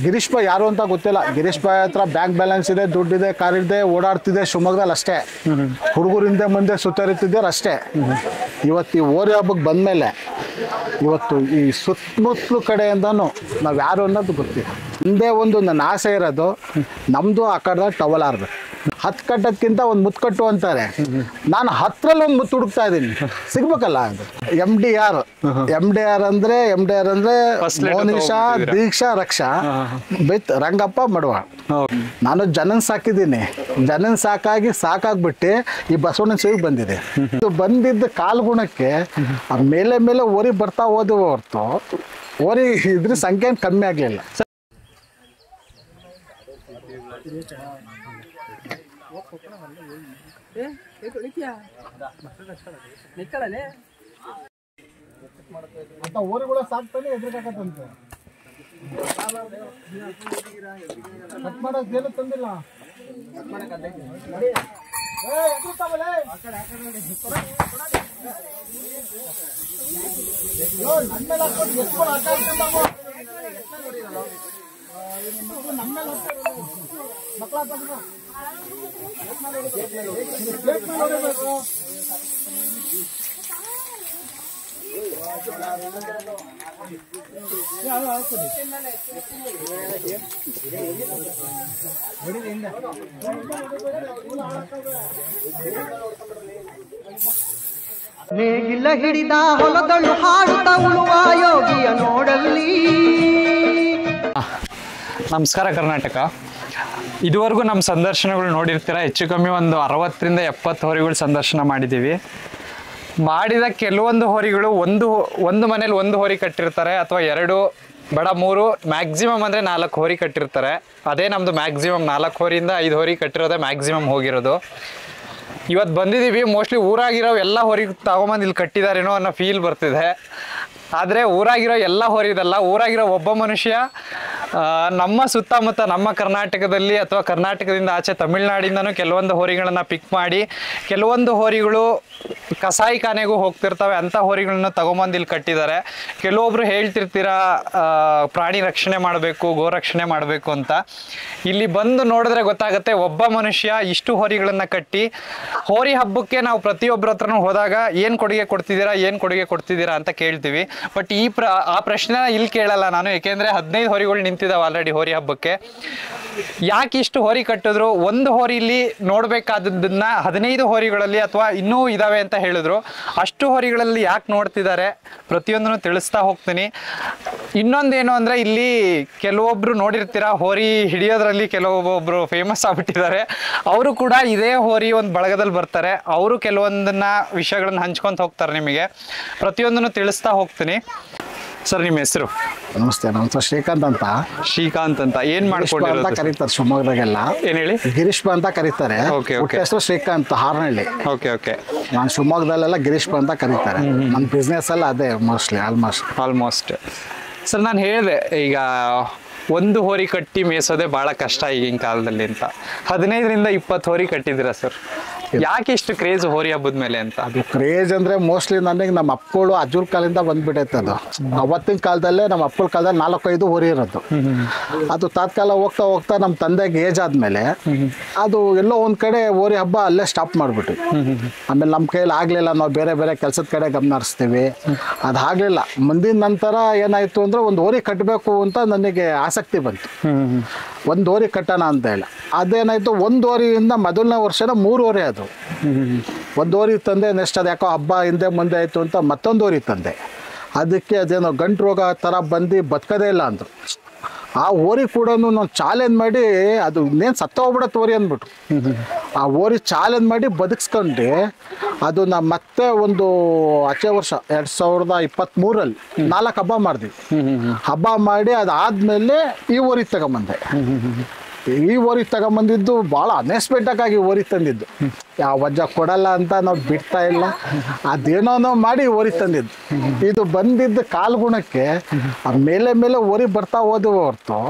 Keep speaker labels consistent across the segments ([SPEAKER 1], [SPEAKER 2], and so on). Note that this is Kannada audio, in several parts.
[SPEAKER 1] ಗಿರೀಶ್ ಬಾಯ್ ಯಾರು ಅಂತ ಗೊತ್ತಿಲ್ಲ. ಗಿರೀಶ್ ಬಾಯ್ ಹತ್ರ ಬ್ಯಾಂಕ್ ಬ್ಯಾಲೆನ್ಸ್ ಇದೆ, ದುಡ್ಡಿದೆ, ಕಾರ್ ಇದೆ, ಓಡಾಡ್ತಿದೆ ಶಿವಮೊಗ್ಗದಲ್ಲಿ ಅಷ್ಟೇ. ಹುಡುಗರಿಂದ ಮುಂದೆ ಸುತ್ತರಿತಿದ್ದಾರೆ ಅಷ್ಟೇ. ಇವತ್ತು ಈ ಓರಿ ಹಬ್ಬಕ್ಕೆ ಬಂದಮೇಲೆ ಇವತ್ತು ಈ ಸುತ್ತಮುತ್ತಲು ಕಡೆಯಿಂದನೂ ನಾವು ಯಾರು ಅನ್ನೋದು ಗೊತ್ತಿಲ್ಲ. ಹಿಂದೆ ಒಂದು ನನ್ನ ಆಸೆ ಇರೋದು, ನಮ್ಮದು ಆ ಕಡೆ ಟವಲ್ ಆರ್ಬೇಕು. 10 ಕಟ್ಟೋದ್ಕಿಂತ ಒಂದು ಮುತ್ತು ಕಟ್ಟು ಅಂತಾರೆ. ನಾನು 10ರಲ್ಲಿ ಒಂದು ಮುತ್ತು ಹುಡುಕ್ತಾ ಇದ್ದೀನಿ, ಸಿಗ್ಬೇಕಲ್ಲ. ಅದು MDR ಅಂದ್ರೆ ಮೋನಿಶಾ, ದೀಕ್ಷಾ, ರಕ್ಷಾ ವಿತ್ ರಂಗಪ್ಪ ಮಡವಾಳ್. ನಾನು ಜನನ್ ಸಾಕಿದ್ದೀನಿ. ಜನನ್ ಸಾಕಾಗ್ಬಿಟ್ಟು ಈ ಬಸವಣ್ಣನ ಸೇವೆಗೆ ಬಂದಿದೆ. ಇದು ಬಂದಿದ್ದ ಕಾಲ್ಗುಣಕ್ಕೆ ಮೇಲೆ ಮೇಲೆ ಓರಿ ಬರ್ತಾ ಹೋದವು ಹೊರತು ಓರಿ ಇದ್ರ ಸಂಖ್ಯೆ ಕಮ್ಮಿ ಆಗಲಿಲ್ಲ. ಅಂತ ಊರುಗಳು ಸಾಕ್ತಾನೆ ಎದುರುಗಾಕತ್ತಂತೆ. ಕಟ್ ಮಾಡೋದು ಏನು ತಂದಿಲ್ಲ.
[SPEAKER 2] ನೇಗಿಲ ಹಿಡಿದ ಹೊಲದಳು ಹಾಡುತ್ತ ಉಳುವ ಯೋಗಿಯ ನೋಡಲ್ಲಿ.
[SPEAKER 3] ನಮಸ್ಕಾರ ಕರ್ನಾಟಕ. ಇದುವರೆಗೂ ನಮ್ಮ ಸಂದರ್ಶನಗಳು ನೋಡಿರ್ತೀರ. ಹೆಚ್ಚು ಕಮ್ಮಿ ಒಂದು 60ರಿಂದ 70 ಹೋರಿಗಳು ಸಂದರ್ಶನ ಮಾಡಿದ್ದೀವಿ. ಮಾಡಿದ ಕೆಲವೊಂದು ಹೋರಿಗಳು ಒಂದು ಮನೇಲಿ ಒಂದು ಹೋರಿ ಕಟ್ಟಿರ್ತಾರೆ, ಅಥವಾ 2 ಬಡ 3, ಮ್ಯಾಕ್ಸಿಮಮ್ ಅಂದರೆ 4 ಹೋರಿ ಕಟ್ಟಿರ್ತಾರೆ. ಅದೇ ನಮ್ಮದು ಮ್ಯಾಕ್ಸಿಮಮ್ 4 ಹೋರಿಯಿಂದ 5 ಹೋರಿ ಕಟ್ಟಿರೋದೇ ಮ್ಯಾಕ್ಸಿಮಮ್ ಹೋಗಿರೋದು. ಇವತ್ತು ಬಂದಿದ್ದೀವಿ, ಮೋಸ್ಟ್ಲಿ ಊರಾಗಿರೋ ಎಲ್ಲ ಹೋರಿ ತಗೊಂಬಂದು ಇಲ್ಲಿ ಕಟ್ಟಿದಾರೇನೋ ಅನ್ನೋ ಫೀಲ್ ಬರ್ತಿದೆ. ಆದರೆ ಊರಾಗಿರೋ ಎಲ್ಲ ಹೋರಿದಲ್ಲ, ಊರಾಗಿರೋ ಒಬ್ಬ ಮನುಷ್ಯ ನಮ್ಮ ಸುತ್ತಮುತ್ತ ನಮ್ಮ ಕರ್ನಾಟಕದಲ್ಲಿ ಅಥವಾ ಕರ್ನಾಟಕದಿಂದ ಆಚೆ ತಮಿಳ್ನಾಡಿಂದನೂ ಕೆಲವೊಂದು ಹೋರಿಗಳನ್ನು ಪಿಕ್ ಮಾಡಿ, ಕೆಲವೊಂದು ಹೋರಿಗಳು ಕಸಾಯಿಖಾನೆಗೂ ಹೋಗ್ತಿರ್ತವೆ, ಅಂಥ ಹೋರಿಗಳನ್ನ ತಗೊಂಬಂದು ಇಲ್ಲಿ ಕಟ್ಟಿದ್ದಾರೆ. ಕೆಲವೊಬ್ರು ಹೇಳ್ತಿರ್ತೀರ ಪ್ರಾಣಿ ರಕ್ಷಣೆ ಮಾಡಬೇಕು, ಗೋರಕ್ಷಣೆ ಮಾಡಬೇಕು ಅಂತ. ಇಲ್ಲಿ ಬಂದು ನೋಡಿದ್ರೆ ಗೊತ್ತಾಗುತ್ತೆ, ಒಬ್ಬ ಮನುಷ್ಯ ಇಷ್ಟು ಹೋರಿಗಳನ್ನು ಕಟ್ಟಿ ಹೋರಿ ಹಬ್ಬಕ್ಕೆ ನಾವು ಪ್ರತಿಯೊಬ್ಬರ ಹತ್ರನೂ ಹೋದಾಗ ಏನು ಕೊಡುಗೆ ಕೊಡ್ತಿದ್ದೀರಾ ಅಂತ ಕೇಳ್ತೀವಿ. ಬಟ್ ಆ ಪ್ರಶ್ನೆನ ಇಲ್ಲಿ ಕೇಳಲ್ಲ ನಾನು, ಏಕೆಂದರೆ 15 ಹೋರಿಗಳು ನಿಂತಿದ್ದಾವೆ ಆಲ್ರೆಡಿ ಹೋರಿ ಹಬ್ಬಕ್ಕೆ. ಯಾಕೆ ಇಷ್ಟು ಹೋರಿ ಕಟ್ಟಿದ್ರು? ಒಂದು ಹೋರಿಲಿ ನೋಡಬೇಕಾದದ್ದನ್ನ 15 ಹೋರಿಗಳಲ್ಲಿ ಅಥವಾ ಇನ್ನೂ ಇದಾವೆ ಅಂತ ಹೇಳಿದ್ರು. ಅಷ್ಟು ಹೋರಿಗಳಲ್ಲಿ ಯಾಕೆ ನೋಡ್ತಿದ್ದಾರೆ ಪ್ರತಿಯೊಂದನ್ನು ತಿಳಿಸ್ತಾ ಹೋಗ್ತೀನಿ. ಇನ್ನೊಂದೇನು ಅಂದರೆ, ಇಲ್ಲಿ ಕೆಲವೊಬ್ರು ನೋಡಿರ್ತೀರ, ಹೋರಿ ಹಿಡಿಯೋದ್ರಲ್ಲಿ ಕೆಲವೊಬ್ಬರು ಫೇಮಸ್ ಆಗ್ಬಿಟ್ಟಿದ್ದಾರೆ. ಅವರು ಕೂಡ ಇದೇ ಹೋರಿ ಒಂದು ಬಳಗದಲ್ಲಿ ಬರ್ತಾರೆ. ಅವರು ಕೆಲವೊಂದನ್ನ ವಿಷಯಗಳನ್ನ ಹಂಚ್ಕೊಂತ ಹೋಗ್ತಾರೆ. ನಿಮಗೆ ಪ್ರತಿಯೊಂದನ್ನು ತಿಳಿಸ್ತಾ ಹೋಗ್ತೀನಿ. ಸರ್, ನಿಮ್ಮ ಹೆಸರು?
[SPEAKER 1] ನಮಸ್ತೆ, ಶ್ರೀಕಾಂತ್ ಅಂತ.
[SPEAKER 3] ಏನ್ ಮಾಡ್ಕೊಂಡಿರೋದು?
[SPEAKER 1] ಕರೀತಾರೆ ಶಿವಮೊಗ್ಗದಾಗೆಲ್ಲ.
[SPEAKER 3] ಏನ್ ಹೇಳಿ?
[SPEAKER 1] ಗಿರೀಶ್ ಬಾ ಅಂತ ಕರೀತಾರೆ. ಹೆಸರು ಶ್ರೀಕಾಂತ್, ಹಾರನಹಳ್ಳಿ. ನಾನು ಶಿವಮೊಗ್ಗದಲ್ಲೆಲ್ಲ ಗಿರೀಶ್ ಬಾ ಅಂತ ಕರೀತಾರೆ. ನನ್ನ ಬಿಸ್ನೆಸ್ ಎಲ್ಲ ಅದೇ ಮೋಸ್ಟ್ಲಿ ಆಲ್ಮೋಸ್ಟ್.
[SPEAKER 3] ಸರ್, ನಾನು ಹೇಳಿದೆ ಈಗ ಒಂದು ಹೋರಿ ಕಟ್ಟಿ ಮೇಯಿಸೋದೇ ಭಾಳ ಕಷ್ಟ ಈಗಿನ ಕಾಲದಲ್ಲಿ ಅಂತ. 15ರಿಂದ 20 ಹೋರಿ ಕಟ್ಟಿದ್ದೀರಾ ಸರ್. ಯಾಕೆ ಇಷ್ಟು ಕ್ರೇಜ್ ಹೋರಿ ಹಬ್ಬದ ಮೇಲೆ ಅಂತ?
[SPEAKER 1] ಅದು ಕ್ರೇಜ್ ಅಂದರೆ ಮೋಸ್ಟ್ಲಿ ನನಗೆ ನಮ್ಮ ಅಪ್ಪಗಳು ಅಜ್ಜೂರ ಕಾಲದಿಂದ ಬಂದ್ಬಿಟ್ಟೈತೆ. ಅದು ಅವತ್ತಿನ ಕಾಲದಲ್ಲೇ ನಮ್ಮ ಅಪ್ಪಗಳ ಕಾಲದಲ್ಲಿ 4-5 ಹೋರಿ ಇರೋದು. ಅದು ತಾತ್ಕಾಲ ಹೋಗ್ತಾ ನಮ್ಮ ತಂದೆಗೆ ಏಜ್ ಆದಮೇಲೆ ಅದು ಎಲ್ಲೋ ಒಂದು ಕಡೆ ಹೋರಿ ಹಬ್ಬ ಅಲ್ಲೇ ಸ್ಟಾಪ್ ಮಾಡಿಬಿಟ್ಟು, ಆಮೇಲೆ ನಮ್ಮ ಕೈಯಲ್ಲಿ ಆಗಲಿಲ್ಲ, ನಾವು ಬೇರೆ ಬೇರೆ ಕೆಲಸದ ಕಡೆ ಗಮನ ಹರಿಸ್ತೀವಿ. ಅದು ಆಗಲಿಲ್ಲ. ಮುಂದಿನ ನಂತರ ಏನಾಯಿತು ಅಂದರೆ, ಒಂದು ಹೋರಿ ಕಟ್ಟಬೇಕು ಅಂತ ನನಗೆ ಆಸಕ್ತಿ ಬಂತು. ಒಂದು ಹೋರಿ ಕಟ್ಟೋಣ ಅಂತ ಹೇಳಿ ಅದೇನಾಯಿತು, ಒಂದು ಹೋರಿಯಿಂದ ಮೊದಲನೇ ವರ್ಷನ 3 ಹೋರಿ. ಅದು ಒಂದು ಹೋರಿ ತಂದೆ, ನೆಕ್ಸ್ಟ್ ಅದು ಯಾಕೋ ಹಬ್ಬ ಹಿಂದೆ ಮುಂದೆ ಆಯಿತು ಅಂತ ಮತ್ತೊಂದು ಹೋರಿ ತಂದೆ. ಅದಕ್ಕೆ ಅದೇನೋ ಗಂಟು ರೋಗ ಥರ ಬಂದು ಬದುಕೋದೇ ಇಲ್ಲ ಅಂದರು. ಆ ಹೋರಿ ಕೂಡ ನಾವು ಚಾಲೆಂಜ್ ಮಾಡಿ, ಅದು ಇನ್ನೇನು ಸತ್ತೋಗ್ಬಿಡತ್ತೆ ಹೋರಿ ಅಂದ್ಬಿಟ್ಟು ಆ ಹೋರಿ ಚಾಲೆಂಜ್ ಮಾಡಿ ಬದುಕಿಸ್ಕೊಂಡು ಅದು ನಾವು ಮತ್ತೆ ಒಂದು ಆಚೆ ವರ್ಷ 2023ರಲ್ಲಿ 4 ಹಬ್ಬ ಮಾಡಿದ್ವಿ. ಹಬ್ಬ ಮಾಡಿ ಅದಾದಮೇಲೆ ಈ ಹೋರಿ ತಗೊಂಬಂದೆ. ಈ ಹೋರಿ ತಗೊಂಬಂದಿದ್ದು ಭಾಳ ಅನ್ಎಕ್ಸ್ಪೆಕ್ಟೆಡ್ ಆಗಿ ಹೋರಿ ತಂದಿದ್ದು. ಯಾವ ವಜ್ಜ ಕೊಡಲ್ಲ ಅಂತ ನಾವು ಬಿಡ್ತಾ ಇಲ್ಲ, ಅದೇನೋ ಮಾಡಿ ಹೋರಿ ತಂದಿದ್ದು. ಇದು ಬಂದಿದ್ದ ಕಾಲ್ಗುಣಕ್ಕೆ ಮೇಲೆ ಮೇಲೆ ಹೋರಿ ಬರ್ತಾ ಹೋದವು ಹೊರತು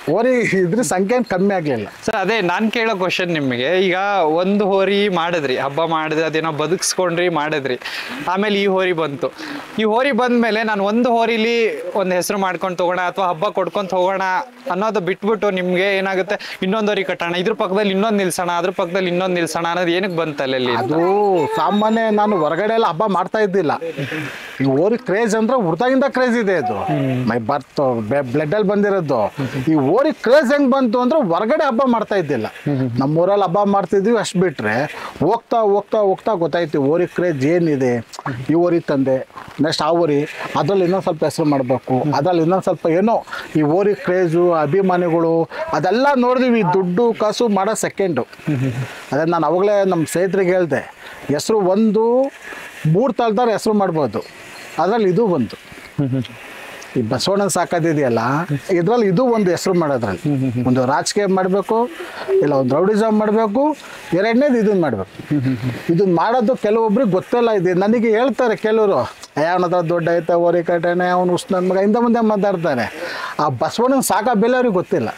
[SPEAKER 1] ಹೋರಿ ಇದ್ರ ಸಂಖ್ಯೆ ಕಮ್ಮಿ ಆಗಲಿಲ್ಲ.
[SPEAKER 3] ಸರ್ ಅದೇ ನಾನು ಕೇಳೋ ಕ್ವಶನ್ ನಿಮಗೆ, ಈಗ ಒಂದು ಹೋರಿ ಮಾಡಿದ್ರಿ, ಹಬ್ಬ ಮಾಡಿದ್ರಿ, ಅದೇನೋ ಬದುಕಿಸ್ಕೊಂಡ್ರಿ ಮಾಡಿದ್ರಿ, ಆಮೇಲೆ ಈ ಹೋರಿ ಬಂತು. ಈ ಹೋರಿ ಬಂದ್ಮೇಲೆ ನಾನು ಒಂದು ಹೋರಿಲಿ ಒಂದು ಹೆಸರು ಮಾಡ್ಕೊಂಡು ತಗೋಣ ಅಥವಾ ಹಬ್ಬ ಕೊಡ್ಕೊಂಡು ಹೋಗೋಣ ಅನ್ನೋದು ಬಿಟ್ಬಿಟ್ಟು ನಿಮ್ಗೆ ಏನಾಗುತ್ತೆ, ಇನ್ನೊಂದು ಹೋರಿ ಕಟ್ಟೋಣ, ಇದ್ರ ಪಕ್ಕದಲ್ಲಿ ಇನ್ನೊಂದು ನಿಲ್ಸೋಣ, ಅದ್ರ ಪಕ್ಕದಲ್ಲಿ ಇನ್ನೊಂದು ನಿಲ್ಸೋಣ ಅನ್ನೋದು ಏನಕ್ಕೆ ಬಂತಲ್ಲಿ?
[SPEAKER 1] ಅದು ಸಾಮಾನ್ಯ, ನಾನು ಹೊರಗಡೆ ಎಲ್ಲ ಹಬ್ಬ ಮಾಡ್ತಾ ಇದ್ದಿಲ್ಲ. ಈ ಹೋರಿ ಕ್ರೇಜ್ ಅಂದ್ರೆ ಹುಡ್ದಾಗಿಂದ ಕ್ರೇಜ್ ಇದೆ. ಅದು ಮೈ ಬರ್ತ್ ಬ್ಲಡ್ ಅಲ್ಲಿ ಬಂದಿರೋದು. ಈ ಹೋರಿ ಕ್ರೇಜ್ ಹೆಂಗ್ ಬಂತು ಅಂದ್ರೆ ಹೊರಗಡೆ ಹಬ್ಬ ಮಾಡ್ತಾ ಇದ್ದಿಲ್ಲ. ನಮ್ಮೂರಲ್ಲಿ ಹಬ್ಬ ಮಾಡ್ತಿದ್ವಿ, ಅಷ್ಟು ಬಿಟ್ರೆ ಹೋಗ್ತಾ ಹೋಗ್ತಾ ಹೋಗ್ತಾ ಗೊತ್ತಾಯ್ತು ಹೋರಿ ಕ್ರೇಜ್ ಏನಿದೆ. ಈ ಹೋರಿ ತಂದೆ, ನೆಕ್ಸ್ಟ್ ಆ ಹೋರಿ, ಅದ್ರಲ್ಲಿ ಇನ್ನೊಂದು ಸ್ವಲ್ಪ ಹೆಸರು ಮಾಡಬೇಕು, ಅದ್ರಲ್ಲಿ ಇನ್ನೊಂದು ಸ್ವಲ್ಪ ಏನೋ ಈ ಹೋರಿ ಕ್ರೇಜು, ಅಭಿಮಾನಿಗಳು ಅದೆಲ್ಲ ನೋಡಿದ್ವಿ. ದುಡ್ಡು ಕಾಸು ಮಾಡೋ ಸೆಕೆಂಡು. ಅದೇ ನಾನು ಅವಾಗಲೇ ನಮ್ಮ ಸ್ನೇಹಿತರಿಗೆ ಹೇಳಿದೆ, ಹೆಸರು ಒಂದು 3 ತಳದಾರ ಹೆಸರು ಮಾಡ್ಬೋದು, ಅದರಲ್ಲಿ ಇದು ಒಂದು. ಈ ಬಸವಣ್ಣನ ಸಾಕೋದಿದೆಯಲ್ಲ, ಇದ್ರಲ್ಲಿ ಇದು ಒಂದು ಹೆಸರು ಮಾಡೋದ್ರಲ್ಲಿ. ಒಂದು ರಾಜಕೀಯ ಮಾಡಬೇಕು, ಇಲ್ಲ ಒಂದು ರೌಡಿಸಮ್ ಮಾಡಬೇಕು, ಎರಡನೇದು ಇದನ್ನ ಮಾಡಬೇಕು. ಇದನ್ನ ಮಾಡೋದು ಕೆಲವೊಬ್ರಿಗೆ ಗೊತ್ತಿಲ್ಲ. ಇದೆ ನನಗೆ ಹೇಳ್ತಾರೆ ಕೆಲವರು, ಅವನತ್ರ ದೊಡ್ಡ ಐತೆ ಹೋರಿ ಕಟ್ಟಣೆ, ಅವನು ನನ್ನ ಮಗ ಇಂದ ಮುಂದೆ ಮಾತಾಡ್ತಾನೆ. ಆ ಬಸವಣ್ಣನ ಸಾಕೋ ಬೆಲೆ ಅವ್ರಿಗೆ ಗೊತ್ತಿಲ್ಲ.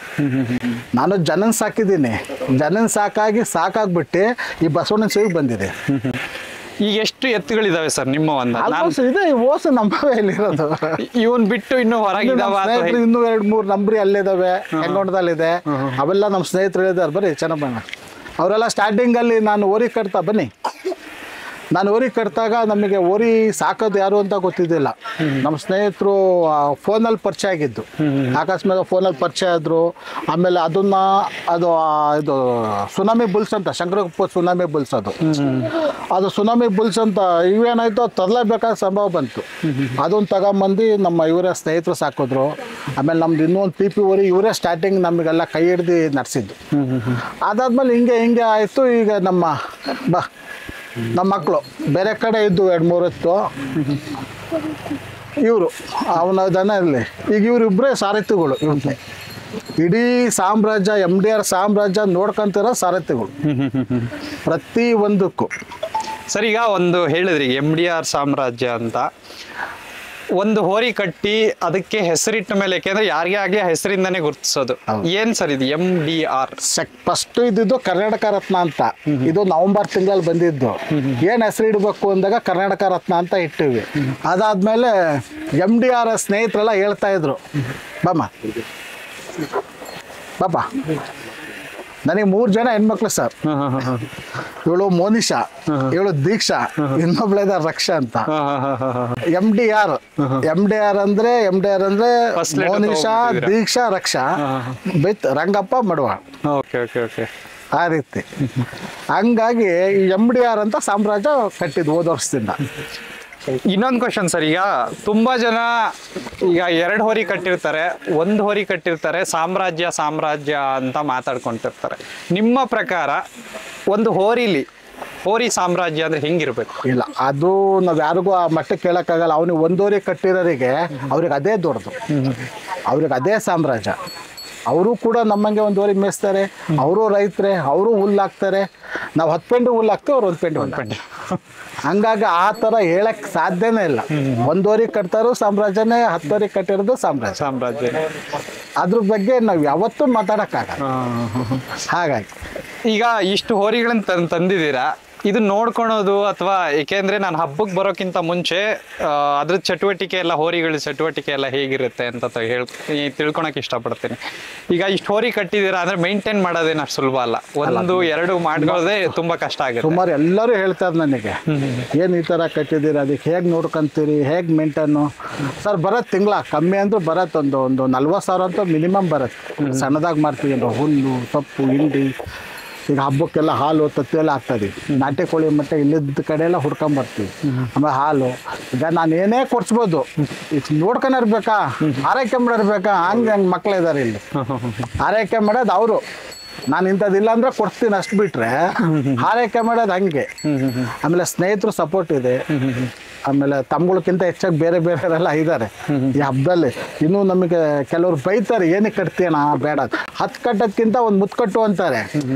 [SPEAKER 1] ನಾನು ಜನನ ಸಾಕಿದ್ದೀನಿ, ಜನನ ಸಾಕಾಗ್ಬಿಟ್ಟು ಈ ಬಸವಣ್ಣನ ಸೇವೆಗೆ ಬಂದಿದೆ.
[SPEAKER 3] ಈಗ ಎಷ್ಟು ಎತ್ತುಗಳಿದಾವೆ ಸರ್ ನಿಮ್ಮ ಒಂದು?
[SPEAKER 1] ಇದೆ ಓಸು ನಮ್ಮವೇ ಇಲ್ಲಿರೋದು.
[SPEAKER 3] ಇವನ್ ಬಿಟ್ಟು ಇನ್ನು ಹೊರಗಿದಾವ?
[SPEAKER 1] ಇನ್ನೂ 2-3 ನಂಬ್ರಿ ಅಲ್ಲಿದ್ದಾವೆ, ಹೆಂಗೊಂಡದಲ್ಲಿದೆ. ಅವೆಲ್ಲ ನಮ್ಮ ಸ್ನೇಹಿತರು ಹೇಳಿದಾರೆ, ಬರ್ರಿ ಚೆನ್ನಬಣ್ಣ ಅವರೆಲ್ಲ ಸ್ಟಾರ್ಟಿಂಗಲ್ಲಿ ನಾನು ಹೋರಿ ಕಟ್ತಾ ಬನ್ನಿ. ನಾನು ಹೋರಿ ಕಟ್ಟಾಗ ನಮಗೆ ಹೋರಿ ಸಾಕೋದು ಯಾರು ಅಂತ ಗೊತ್ತಿದ್ದಿಲ್ಲ. ನಮ್ಮ ಸ್ನೇಹಿತರು ಫೋನಲ್ಲಿ ಪರಿಚಯ ಆಗಿದ್ದು, ಅಕಸ್ಮಾತ್ ಫೋನಲ್ಲಿ ಪರಿಚಯ ಆದರು. ಆಮೇಲೆ ಇದು ಸುನಾಮಿ ಬುಲ್ಸ್ ಅಂತ, ಶಂಕರಗುಪ್ಪ ಸುನಾಮಿ ಬುಲ್ಸ್, ಅದು ಸುನಾಮಿ ಬುಲ್ಸ್ ಅಂತ ಇವೇನಾಯ್ತು, ತರಲೇಬೇಕಾದ ಸಂಭವ ಬಂತು. ಅದನ್ನು ತಗೊಂಬಂದು ನಮ್ಮ ಇವರೇ ಸ್ನೇಹಿತರು ಸಾಕಿದ್ರು. ಆಮೇಲೆ ನಮ್ದು ಇನ್ನೊಂದು PP ಹೋರಿ ಇವರೇ ಸ್ಟಾರ್ಟಿಂಗ್ ನಮಗೆಲ್ಲ ಕೈ ಹಿಡ್ದು ನಡೆಸಿದ್ದು. ಅದಾದ್ಮೇಲೆ ಹಿಂಗೆ ಆಯಿತು. ಈಗ ನಮ್ಮ ಮಕ್ಕಳು ಬೇರೆ ಕಡೆ ಇದ್ದು 2-3 ಇತ್ತು. ಇವರು ಅವನದನ್ನ ಇರಲಿ. ಈಗ ಇವರಿಬ್ಬರೇ ಸಾರಥಿಗಳು. ಇವ್ರಿಗೆ ಇಡೀ ಸಾಮ್ರಾಜ್ಯ, MDR ಸಾಮ್ರಾಜ್ಯ ನೋಡ್ಕೊಂತಿರೋ ಸಾರಥಿಗಳು ಪ್ರತಿ ಒಂದಕ್ಕೂ.
[SPEAKER 3] ಸರ್ ಈಗ ಒಂದು ಹೇಳಿದ್ರಿ MDR ಸಾಮ್ರಾಜ್ಯ ಅಂತ, ಒಂದು ಹೋರಿ ಕಟ್ಟಿ ಅದಕ್ಕೆ ಹೆಸರಿಟ್ಟ ಮೇಲೆ, ಯಾಕೆಂದ್ರೆ ಯಾರಿಗೆ ಆಗಲಿ ಹೆಸರಿಂದಾನೇ ಗುರುತಿಸೋದು. ಏನ್ ಸರ್ ಇದು MDR?
[SPEAKER 1] ಫಸ್ಟ್ ಇದ್ದಿದ್ದು ಕರ್ನಾಟಕ ರತ್ನ ಅಂತ. ಇದು ನವೆಂಬರ್ ತಿಂಗಳಲ್ಲಿ ಬಂದಿದ್ದು. ಏನ್ ಹೆಸರು ಇಡಬೇಕು ಅಂದಾಗ ಕರ್ನಾಟಕ ರತ್ನ ಅಂತ ಇಟ್ಟಿವಿ. ಅದಾದ್ಮೇಲೆ MDR ಸ್ನೇಹಿತರೆಲ್ಲ ಹೇಳ್ತಾ ಇದ್ರು, ಬಾಬಾ ನನಗೆ 3 ಜನ ಹೆಣ್ಮಕ್ಳು ಸರ್. ಇವಳು ಮೋನಿಶಾ, ಇವಳು ದೀಕ್ಷಾ, ಇನ್ನೊಬ್ಳಿದ ರಕ್ಷಾ ಅಂತ. MDR ಅಂದ್ರೆ ಮೋನಿಶಾ, ದೀಕ್ಷಾ, ರಕ್ಷಾ ವಿತ್ ರಂಗಪ್ಪ ಮಡವಾಳ್. ಆ ರೀತಿ. ಹಂಗಾಗಿ MDR ಅಂತ ಸಾಮ್ರಾಜ್ಯ ಕಟ್ಟಿದ್ದು ಹೋದ ವರ್ಷದಿಂದ.
[SPEAKER 3] ಇನ್ನೊಂದು ಕ್ವಶನ್ ಸರ್, ಈಗ ತುಂಬಾ ಜನ ಈಗ 2 ಹೋರಿ ಕಟ್ಟಿರ್ತಾರೆ, 1 ಹೋರಿ ಕಟ್ಟಿರ್ತಾರೆ, ಸಾಮ್ರಾಜ್ಯ ಅಂತ ಮಾತಾಡ್ಕೊಂತಿರ್ತಾರೆ. ನಿಮ್ಮ ಪ್ರಕಾರ ಒಂದು ಹೋರಿ ಸಾಮ್ರಾಜ್ಯ ಅಂದ್ರೆ ಹೆಂಗಿರ್ಬೇಕು?
[SPEAKER 1] ಇಲ್ಲ, ಅದು ನಾವ್ ಯಾರಿಗೂ ಆ ಮಟ್ಟಕ್ಕೆ ಕೇಳಕ್ಕಾಗಲ್ಲ. ಅವನಿಗೆ 1 ಹೋರಿ ಕಟ್ಟಿರೋರಿಗೆ ಅವ್ರಿಗೆ ಅದೇ ದೊಡ್ಡದು, ಅವ್ರಿಗೆ ಅದೇ ಸಾಮ್ರಾಜ್ಯ. ಅವರು ಕೂಡ ನಮ್ಮಂಗೆ 1 ಹೋರಿ ಮೇಯಿಸ್ತಾರೆ, ಅವರು ರೈತರೇ, ಅವರು ಹುಲ್ಲಾಕ್ತಾರೆ. ನಾವು 10 ಪೆಂಡು ಹುಲ್ಲಾಕ್ತೀವಿ, ಅವ್ರು 1 ಪೆಂಡು. ಹಂಗಾಗಿ ಆ ಥರ ಹೇಳಕ್ ಸಾಧ್ಯನೇ ಇಲ್ಲ. 1 ಹೋರಿ ಕಟ್ತಾರೋ ಸಾಮ್ರಾಜ್ಯನೇ, 10 ಹೋರಿ ಕಟ್ಟಿರೋದು ಸಾಮ್ರಾಜ್ಯ. ಅದ್ರ ಬಗ್ಗೆ ನಾವು ಯಾವತ್ತೂ ಮಾತಾಡಕ್ಕಾಗಲ್ಲ. ಹಾಗಾಗಿ
[SPEAKER 3] ಈಗ ಇಷ್ಟು ಹೋರಿಗಳನ್ನ ತಂದಿದ್ದೀರಾ, ಇದು ನೋಡ್ಕೊಳೋದು ಅಥವಾ, ಏಕೆಂದ್ರೆ ನಾನು ಹಬ್ಬಕ್ಕೆ ಬರೋಕ್ಕಿಂತ ಮುಂಚೆ ಅದ್ರ ಚಟುವಟಿಕೆ ಎಲ್ಲ, ಹೋರಿಗಳ ಚಟುವಟಿಕೆ ಎಲ್ಲ ಹೇಗಿರುತ್ತೆ ಅಂತ ತಿಳ್ಕೊಳಕ್ ಇಷ್ಟಪಡ್ತೀನಿ. ಈಗ ಇಷ್ಟು ಹೋರಿ ಕಟ್ಟಿದ್ದೀರಾ ಅಂದ್ರೆ ಮೇಂಟೈನ್ ಮಾಡೋದೇನು ಅಷ್ಟು ಸುಲಭ ಅಲ್ಲ. 1-2 ಮಾಡ್ಕೊಳ್ಳೋದೇ ತುಂಬಾ ಕಷ್ಟ ಆಗುತ್ತೆ.
[SPEAKER 1] ಸುಮಾರು ಎಲ್ಲರೂ ಹೇಳ್ತಾರೆ ನನಗೆ, ಏನು ಈ ಥರ ಕಟ್ಟಿದ್ದೀರಾ, ಅದಕ್ಕೆ ಹೇಗೆ ನೋಡ್ಕೊಂತೀರಿ, ಹೇಗೆ ಮೇಂಟೈನು? ಸರ್ ಬರತ್ತೆ ತಿಂಗಳ ಕಮ್ಮಿ ಅಂದ್ರೂ ಬರತ್ತೆ, ಒಂದು 40,000 ಅಂತ ಮಿನಿಮಮ್ ಬರುತ್ತೆ. ಸಣ್ಣದಾಗಿ ಮಾಡ್ತೀವಿ ಅಂದ್ರೆ ಹುಲ್ಲು, ಸೊಪ್ಪು, ಹಿಂಡಿ. ಈಗ ಹಬ್ಬಕ್ಕೆಲ್ಲ ಹಾಲು, ತತ್ತಿ ಎಲ್ಲ ಹಾಕ್ತಾಯಿದ್ದೀವಿ. ನಾಟಿ ಕೋಳಿ ಮಟ್ಟ ಇಲ್ಲಿದ್ದ ಕಡೆ ಎಲ್ಲ ಹುಡ್ಕೊಂಬರ್ತೀವಿ. ಆಮೇಲೆ ಹಾಲು, ಈಗ ನಾನು ಏನೇ ಕೊಡ್ಸ್ಬೋದು, ಈಗ ನೋಡ್ಕೊಂಡು ಇರ್ಬೇಕಾ, ಆರೈಕೆ ಮಾಡಿರ್ಬೇಕಾ, ಹಂಗೆ ಮಕ್ಳಿದ್ದಾರೆ ಇಲ್ಲಿ. ಆರೈಕೆ ಮಾಡೋದು ಅವರು. ನಾನು ಇಂಥದ್ದಿಲ್ಲ ಅಂದ್ರೆ ಕೊಡ್ತೀನಿ, ಅಷ್ಟು ಬಿಟ್ರೆ ಆರೈಕೆ ಮಾಡೋದು ಹಂಗೆ. ಆಮೇಲೆ ಸ್ನೇಹಿತರು ಸಪೋರ್ಟ್ ಇದೆ. ಆಮೇಲೆ ತಮ್ಗಳಕ್ಕಿಂತ ಹೆಚ್ಚಾಗಿ ಬೇರೆಲ್ಲ ಇದ್ದಾರೆ ಈ ಹಬ್ಬದಲ್ಲಿ. ಇನ್ನೂ ನಮಗೆ ಕೆಲವರು ಬೈತಾರೆ, ಏನಕ್ಕೆ ಕಟ್ತೀಯಣ, ಬೇಡ 10 ಕಟ್ಟೋದ್ಕಿಂತ 1 ಮುತ್ತು ಕಟ್ಟು ಅಂತಾರೆ.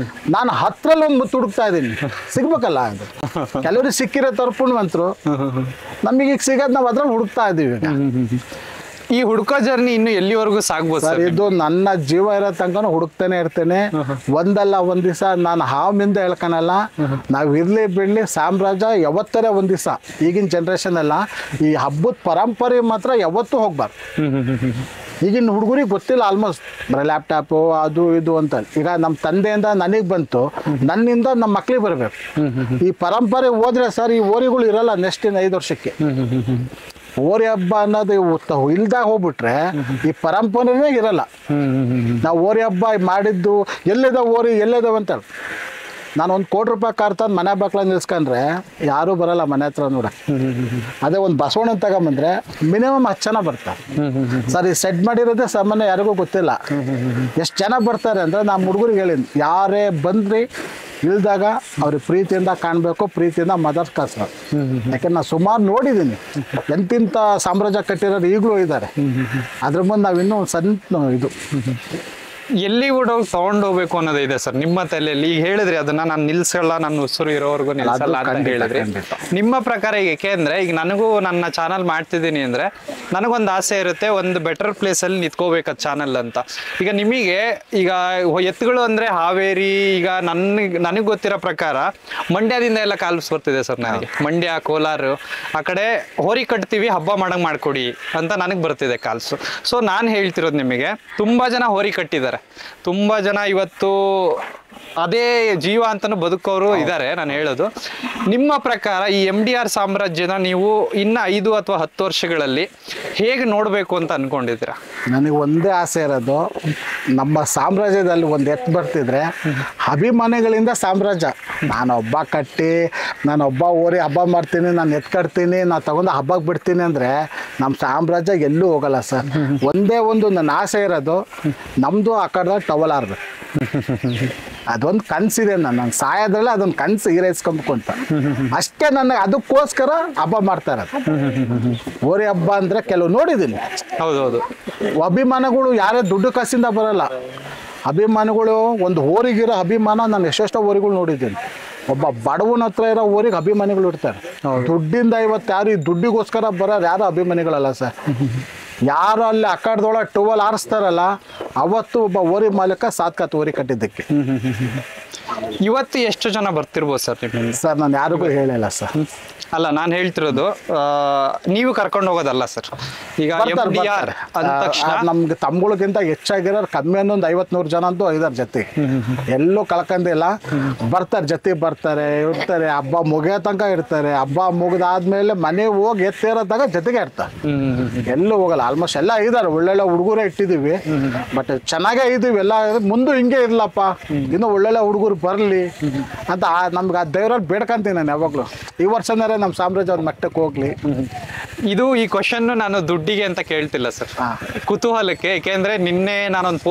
[SPEAKER 1] ನಾನು 10ರಲ್ಲಿ 1 ಮುತ್ತು ಹುಡುಕ್ತಾ ಇದ್ದೀನಿ, ಸಿಗ್ಬೇಕಲ್ಲ ಅದು. ಕೆಲವ್ರಿಗೆ ಸಿಕ್ಕಿರೋ ತರ್ಪುಣ್ವಂತರು, ನಮಗೀಗ ಸಿಗೋದು ನಾವು ಅದ್ರಲ್ಲಿ ಹುಡುಕ್ತಾ ಇದ್ದೀವಿ. ಈಗ
[SPEAKER 3] ಈ ಹುಡುಕೋ ಜರ್ನಿ ಇನ್ನು ಎಲ್ಲಿವರೆಗೂ ಸಾಗ್ಬೋದು
[SPEAKER 1] ಸರ್
[SPEAKER 3] ಸರ್?
[SPEAKER 1] ಇದು ನನ್ನ ಜೀವ ಇರೋ ತನಕ ಹುಡುಕ್ತಾನೆ ಇರ್ತೇನೆ. ಒಂದಲ್ಲ ಒಂದ್ ದಿವಸ ನಾನು ಹಾವಿನಿಂದ ಹೇಳ್ಕೊಳಲ್ಲ. ನಾವ್ ಇರ್ಲಿ ಬಿಡ್ಲಿ ಸಾಮ್ರಾಜ್ಯ ಯಾವತ್ತರ ಒಂದ್ ದಿವಸ, ಈಗಿನ ಜನ್ರೇಷನ್ ಎಲ್ಲ ಈ ಹಬ್ಬದ ಪರಂಪರೆ ಮಾತ್ರ ಯಾವತ್ತೂ ಹೋಗ್ಬಾರ್ದು. ಈಗಿನ ಹುಡುಗರಿಗೆ ಗೊತ್ತಿಲ್ಲ ಆಲ್ಮೋಸ್ಟ್, ಬರೀ ಲ್ಯಾಪ್ಟಾಪು ಅದು ಇದು ಅಂತ. ಈಗ ನಮ್ಮ ತಂದೆಯಿಂದ ನನಗೆ ಬಂತು, ನನ್ನಿಂದ ನಮ್ಮ ಮಕ್ಳಿಗೆ ಬರಬೇಕು. ಈ ಪರಂಪರೆ ಹೋದ್ರೆ ಸರ್ ಈ ಓರಿಗಳು ಇರಲ್ಲ ನೆಕ್ಸ್ಟ್ 5 ವರ್ಷಕ್ಕೆ. ಓರಿ ಹಬ್ಬ ಅನ್ನೋದು ಇಲ್ದಾಗ ಹೋಗ್ಬಿಟ್ರೆ ಈ ಪರಂಪರೆನೇ ಇರಲ್ಲ. ನಾವು ಓರಿ ಹಬ್ಬ ಮಾಡಿದ್ದು ಎಲ್ಲಿದಾವ ಓರಿ ಎಲ್ಲಿದಾವ ಅಂತ. ನಾನು 1 ಕೋಟಿ ರೂಪಾಯಿ ಕಾರ್ ತಂದು ಮನೆ ಬಾಕ್ಲ ನಿಲ್ಸ್ಕೊಂಡ್ರೆ ಯಾರೂ ಬರಲ್ಲ ಮನೆ ಹತ್ರ ನೋಡ. ಅದೇ ಒಂದು ಬಸವಣ್ಣ ತಗೊಂಬಂದ್ರೆ ಮಿನಿಮಮ್ 10 ಜನ ಬರ್ತಾರೆ ಸರ್. ಈ ಸೆಟ್ ಮಾಡಿರೋದೇ ಸಾಮಾನ್ಯ, ಯಾರಿಗೂ ಗೊತ್ತಿಲ್ಲ. ಎಷ್ಟು ಜನ ಬರ್ತಾರೆ ಅಂದರೆ ನಮ್ಮ ಹುಡುಗರಿಗೆ ಹೇಳಿದ್, ಯಾರೇ ಬಂದ್ರಿ ಇಳ್ದಾಗ ಅವ್ರಿಗೆ ಪ್ರೀತಿಯಿಂದ ಕಾಣಬೇಕು, ಪ್ರೀತಿಯಿಂದ ಮದರ್ ಕಳ್ಸ್ಬೇಕು. ಯಾಕೆಂದ್ರೆ ನಾನು ಸುಮಾರು ನೋಡಿದ್ದೀನಿ, ಎಂತಿಂಥ ಸಾಮ್ರಾಜ್ಯ ಕಟ್ಟಿರೋರು ಈಗಲೂ ಇದ್ದಾರೆ. ಅದ್ರ ಮುಂದೆ ನಾವಿನ್ನೂ ಸಣ್ಣ ಇದು
[SPEAKER 3] ಎಲ್ಲಿ ಹುಡುಗ ತಗೊಂಡೋಗ್ಬೇಕು ಅನ್ನೋದು ಇದೆ ಸರ್ ನಿಮ್ಮ ತಲೆಯಲ್ಲಿ. ಈಗ ಹೇಳಿದ್ರಿ ಅದನ್ನ ನಾನು ನಿಲ್ಸಲ್ಲ, ನನ್ನ ಉಸಿರು ಇರೋವರೆಗೂ ನಿಲ್ಸಲ್ಲ ಅಂತ ಹೇಳಿದ್ರಿ. ನಿಮ್ಮ ಪ್ರಕಾರ ಈಗ ಏಕೆಂದ್ರೆ ಈಗ ನನಗೂ ನನ್ನ ಚಾನಲ್ ಮಾಡ್ತಿದ್ದೀನಿ ಅಂದ್ರೆ ನನಗೊಂದು ಆಸೆ ಇರುತ್ತೆ, ಒಂದು ಬೆಟರ್ ಪ್ಲೇಸ್ ಅಲ್ಲಿ ನಿಂತ್ಕೋಬೇಕು ಚಾನಲ್ ಅಂತ. ಈಗ ನಿಮಗೆ ಈಗ ಎತ್ತುಗಳು ಅಂದ್ರೆ ಹಾವೇರಿ, ಈಗ ನನಗೆ ಗೊತ್ತಿರೋ ಪ್ರಕಾರ ಮಂಡ್ಯದಿಂದ ಎಲ್ಲ ಕಾಲ್ಸ್ ಬರ್ತಿದೆ ಸರ್ ನನಗೆ. ಮಂಡ್ಯ, ಕೋಲಾರ ಆ ಕಡೆ ಹೋರಿ ಕಟ್ತೀವಿ, ಹಬ್ಬ ಮಾಡಂಗ್ ಮಾಡ್ಕೊಡಿ ಅಂತ ನನಗೆ ಬರ್ತಿದೆ ಕಾಲ್ಸು. ಸೊ ನಾನು ಹೇಳ್ತಿರೋದು ನಿಮಗೆ, ತುಂಬಾ ಜನ ಹೋರಿ ಕಟ್ಟಿದ್ದಾರೆ, ತುಂಬಾ ಜನ ಇವತ್ತು ಅದೇ ಜೀವ ಅಂತಾನು ಬದುಕೋರು ಇದ್ದಾರೆ. ನಾನು ಹೇಳೋದು ನಿಮ್ಮ ಪ್ರಕಾರ ಈ MDR ಸಾಮ್ರಾಜ್ಯನ ನೀವು ಇನ್ನ 5 ಅಥವಾ 10 ವರ್ಷಗಳಲ್ಲಿ ಹೇಗೆ ನೋಡ್ಬೇಕು ಅಂತ ಅನ್ಕೊಂಡಿದ್ದೀರಾ?
[SPEAKER 1] ನನಗೆ ಒಂದೇ ಆಸೆ ಇರೋದು, ನಮ್ಮ ಸಾಮ್ರಾಜ್ಯದಲ್ಲಿ ಒಂದು ಎತ್ತು ಬರ್ತಿದ್ರೆ ಅಭಿಮಾನಿಗಳಿಂದ ಸಾಮ್ರಾಜ್ಯ. ನಾನೊಬ್ಬ ಕಟ್ಟಿ, ನಾನೊಬ್ಬ ಓರಿ ಹಬ್ಬ ಮಾಡ್ತೀನಿ, ನಾನು ಎತ್ತು ಕಟ್ತೀನಿ, ನಾನು ತಗೊಂಡು ಹಬ್ಬಕ್ಕೆ ಬಿಡ್ತೀನಿ ಅಂದರೆ ನಮ್ಮ ಸಾಮ್ರಾಜ್ಯ ಎಲ್ಲೂ ಹೋಗಲ್ಲ ಸರ್. ಒಂದೇ ಒಂದು ನನ್ನ ಆಸೆ ಇರೋದು, ನಮ್ಮದು ಆ ಕಡೆ ಟವಲ್ ಆರ್ಬೇಕು. ಅದೊಂದು ಕನಸಿದೆ, ನನ್ನ ಸಾಯೋದ್ರಲ್ಲೇ ಅದೊಂದು ಕನಸು ಈರೈಸ್ಕೊಬೇಕು ಅಂತ ಅಷ್ಟೇ. ನನಗೆ ಅದಕ್ಕೋಸ್ಕರ ಹಬ್ಬ ಮಾಡ್ತಾ ಇರೋದು. ಓರಿ ಹಬ್ಬ ಅಂದರೆ ಕೆಲವು ನೋಡಿದ್ದೀನಿ.
[SPEAKER 3] ಹೌದೌದು,
[SPEAKER 1] ಅಭಿಮಾನಗಳು ಯಾರೇ ದುಡ್ಡು ಕಾಸಿಂದ ಬರಲ್ಲ. ಅಭಿಮಾನಿಗಳು ಒಂದು ಓರಿಗಿರೋ ಅಭಿಮಾನ, ನಾನು ಎಷ್ಟೆಷ್ಟೋ ಓರಿಗಳು ನೋಡಿದ್ದೀನಿ. ಒಬ್ಬ ಬಡವನ ಹತ್ರ ಇರೋ ಓರಿಗೆ ಅಭಿಮಾನಿಗಳು ಇರ್ತಾರೆ. ದುಡ್ಡಿಂದ ಇವತ್ತು ಯಾರು ಈ ದುಡ್ಡಿಗೋಸ್ಕರ ಬರೋರು ಯಾರು ಅಭಿಮಾನಿಗಳಲ್ಲ ಸರ್. ಯಾರು ಅಲ್ಲಿ ಅಕ್ಕಡದೊಳಗೆ ಟುವಲ್ ಆರಿಸ್ತಾರಲ್ಲ, ಅವತ್ತು ಒಬ್ಬ ಓರಿ ಮಾಲೀಕ ಸಾತ್ಕಾತ್ ಓರಿ ಕಟ್ಟಿದ್ದಕ್ಕೆ.
[SPEAKER 3] ಇವತ್ತು ಎಷ್ಟು ಜನ ಬರ್ತಿರ್ಬೋದು ಸರ್ ನಿಮ್ಗೆ?
[SPEAKER 1] ಸರ್ ನಾನು ಯಾರಿಗೂ ಹೇಳಿಲ್ಲ ಸರ್.
[SPEAKER 3] ಅಲ್ಲ, ನಾನು ಹೇಳ್ತಿರೋದು ನೀವು ಕರ್ಕೊಂಡು ಹೋಗೋದಲ್ಲ ಸರ್. ಈಗ MDR ಅಂದ ತಕ್ಷಣ
[SPEAKER 1] ನಮ್ಗೆ ತಮ್ಗಳಿಗಿಂತ ಹೆಚ್ಚಾಗಿರೋರು ಕಮ್ಮಿ ಅನ್ನೊಂದು 50-100 ಜನ ಅಂತೂ ಇದಾರೆ ಜೊತೆ. ಎಲ್ಲೂ ಕಳ್ಕೊಂಡಿಲ್ಲ. ಬರ್ತಾರೆ, ಜೊತೆ ಬರ್ತಾರೆ, ಇರ್ತಾರೆ, ಹಬ್ಬ ಮುಗಿಯೋ ತನಕ ಇರ್ತಾರೆ. ಹಬ್ಬ ಮುಗಿದಾದ್ಮೇಲೆ ಮನೆ ಹೋಗಿ ಎತ್ತೇರೋದಾಗ ಜೊತೆಗೆ ಇರ್ತಾರೆ, ಎಲ್ಲೂ ಹೋಗಲ್ಲ. ಆಲ್ಮೋಸ್ಟ್ ಎಲ್ಲ ಇದಾರೆ, ಒಳ್ಳೊಳ್ಳೆ ಹುಡುಗರೇ ಇಟ್ಟಿದ್ದೀವಿ. ಬಟ್ ಚೆನ್ನಾಗೇ ಇದ್ದೀವಿ ಎಲ್ಲ. ಮುಂದೆ ಹಿಂಗೆ ಇರ್ಲಪ್ಪ, ಇನ್ನೂ ಒಳ್ಳೊಳ್ಳೆ ಹುಡುಗರು ಬರಲಿ ಅಂತ ನಮ್ಗೆ ಆ ದೇವ್ರಲ್ಲಿ ಬೇಡ್ಕೊಂತೀನಿ ನಾನು ಯಾವಾಗಲೂ. ಈ ವರ್ಷನೇ ನಮ್ಮ ಸಾಮ್ರಾಜ್ಯ ಒಂದು ಮಟ್ಟಕ್ಕೆ ಹೋಗ್ಲಿ.
[SPEAKER 3] ಇದು ಈ ಕ್ವಶನ್ ನಾನು ದುಡ್ಡಿಗೆ ಅಂತ ಕೇಳ್ತಿಲ್ಲ ಸರ್, ಕುತೂಹಲಕ್ಕೆ. ಏಕೆಂದ್ರೆ ಮೊನ್ನೆ ಒಂದು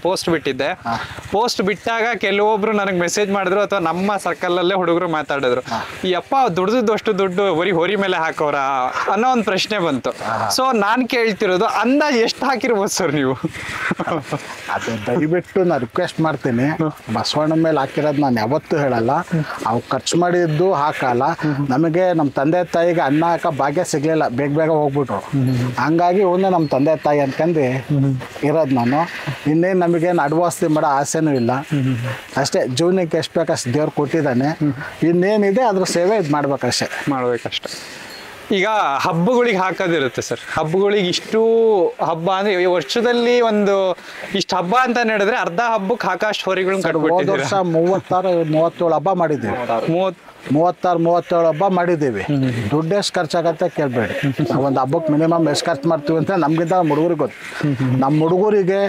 [SPEAKER 3] ಪೋಸ್ಟ್ ಬಿಟ್ಟಿದ್ದೆ. ಪೋಸ್ಟ್ ಬಿಟ್ಟಾಗ ಕೆಲವೊಬ್ರು ನನಗೆ ಮೆಸೇಜ್ ಮಾಡಿದ್ರು, ಅಥವಾ ನಮ್ಮ ಸರ್ಕಲ್ ಅಲ್ಲೇ ಹುಡುಗರು ಮಾತಾಡಿದ್ರು, ಈ ಅಪ್ಪ ದುಡ್ದಷ್ಟು ದುಡ್ಡು ಹೋರಿ ಮೇಲೆ ಹಾಕೋರ ಅನ್ನೋ ಒಂದು ಪ್ರಶ್ನೆ ಬಂತು. ಸೊ ನಾನು ಕೇಳ್ತಿರೋದು, ಅಂದಾಜ್ ಎಷ್ಟು ಹಾಕಿರ್ಬೋದು ಸರ್ ನೀವು?
[SPEAKER 1] ಅದು ದಯವಿಟ್ಟು ನಾನು ರಿಕ್ವೆಸ್ಟ್ ಮಾಡ್ತೀನಿ, ಬಸವಣ್ಣ ಮೇಲೆ ಹಾಕಿರೋದು ನಾನು ಯಾವತ್ತೂ ಹೇಳಲ್ಲ. ಅವು ಖರ್ಚು ಮಾಡಿದ್ದು ಹಾಕಲ್ಲ. ನಮಗೆ ನಮ್ಮ ತಂದೆ ತಾಯಿಗೆ ಅನ್ನ ಹಾಕ ಭಾಗ್ಯ ಸಿಗ್ಲಿಲ್ಲ, ಬೇಗ ಹೋಗ್ಬಿಟ್ರು. ಹಂಗಾಗಿ ಒಂದು ನಮ್ಮ ತಂದೆ ತಾಯಿ ಅನ್ಕಂಡು ಇರೋದು ನಾನು. ಇನ್ನೇನು ನಮಗೇನು ಅಡ್ವಾನ್ಸ್ ಮಾಡೋ ಆಸೆನೂ ಇಲ್ಲ. ಅಷ್ಟೇ, ಜೀವನಕ್ಕೆ ಎಷ್ಟು ಬೇಕಷ್ಟು ದೇವ್ರು ಕೊಟ್ಟಿದ್ದಾನೆ. ಇನ್ನೇನಿದೆ ಅದ್ರ ಸೇವೆ ಇದು ಮಾಡ್ಬೇಕಷ್ಟೇ.
[SPEAKER 3] ಈಗ ಹಬ್ಬಗಳಿಗೆ ಹಾಕೋದಿರುತ್ತೆ ಸರ್. ಹಬ್ಬಗಳಿಗೆ ಇಷ್ಟು ಹಬ್ಬ ಅಂದ್ರೆ ವರ್ಷದಲ್ಲಿ ಒಂದು ಇಷ್ಟು ಹಬ್ಬ ಅಂತ ಹೇಳಿದ್ರೆ ಅರ್ಧ ಹಬ್ಬಕ್ಕೆ ಹಾಕೋಷ್ಟು ಹೊರಿಗಳನ್ನ
[SPEAKER 1] ಹೋದ ವರ್ಷ 36-37 ಹಬ್ಬ ಮಾಡಿದ್ದೀವಿ. 36-37 ಹಬ್ಬ ಮಾಡಿದ್ದೀವಿ. ದುಡ್ಡು ಎಷ್ಟು ಖರ್ಚಾಗತ್ತೆ ಕೇಳಬೇಡಿ. ಒಂದು ಹಬ್ಬಕ್ಕೆ ಮಿನಿಮಮ್ ಎಷ್ಟು ಖರ್ಚು ಮಾಡ್ತೀವಿ ಅಂತ ನಮ್ಗಿಂತ ನಮ್ಮ ಹುಡುಗರಿಗೆ ಗೊತ್ತು. ನಮ್ಮ ಹುಡುಗರಿಗೆ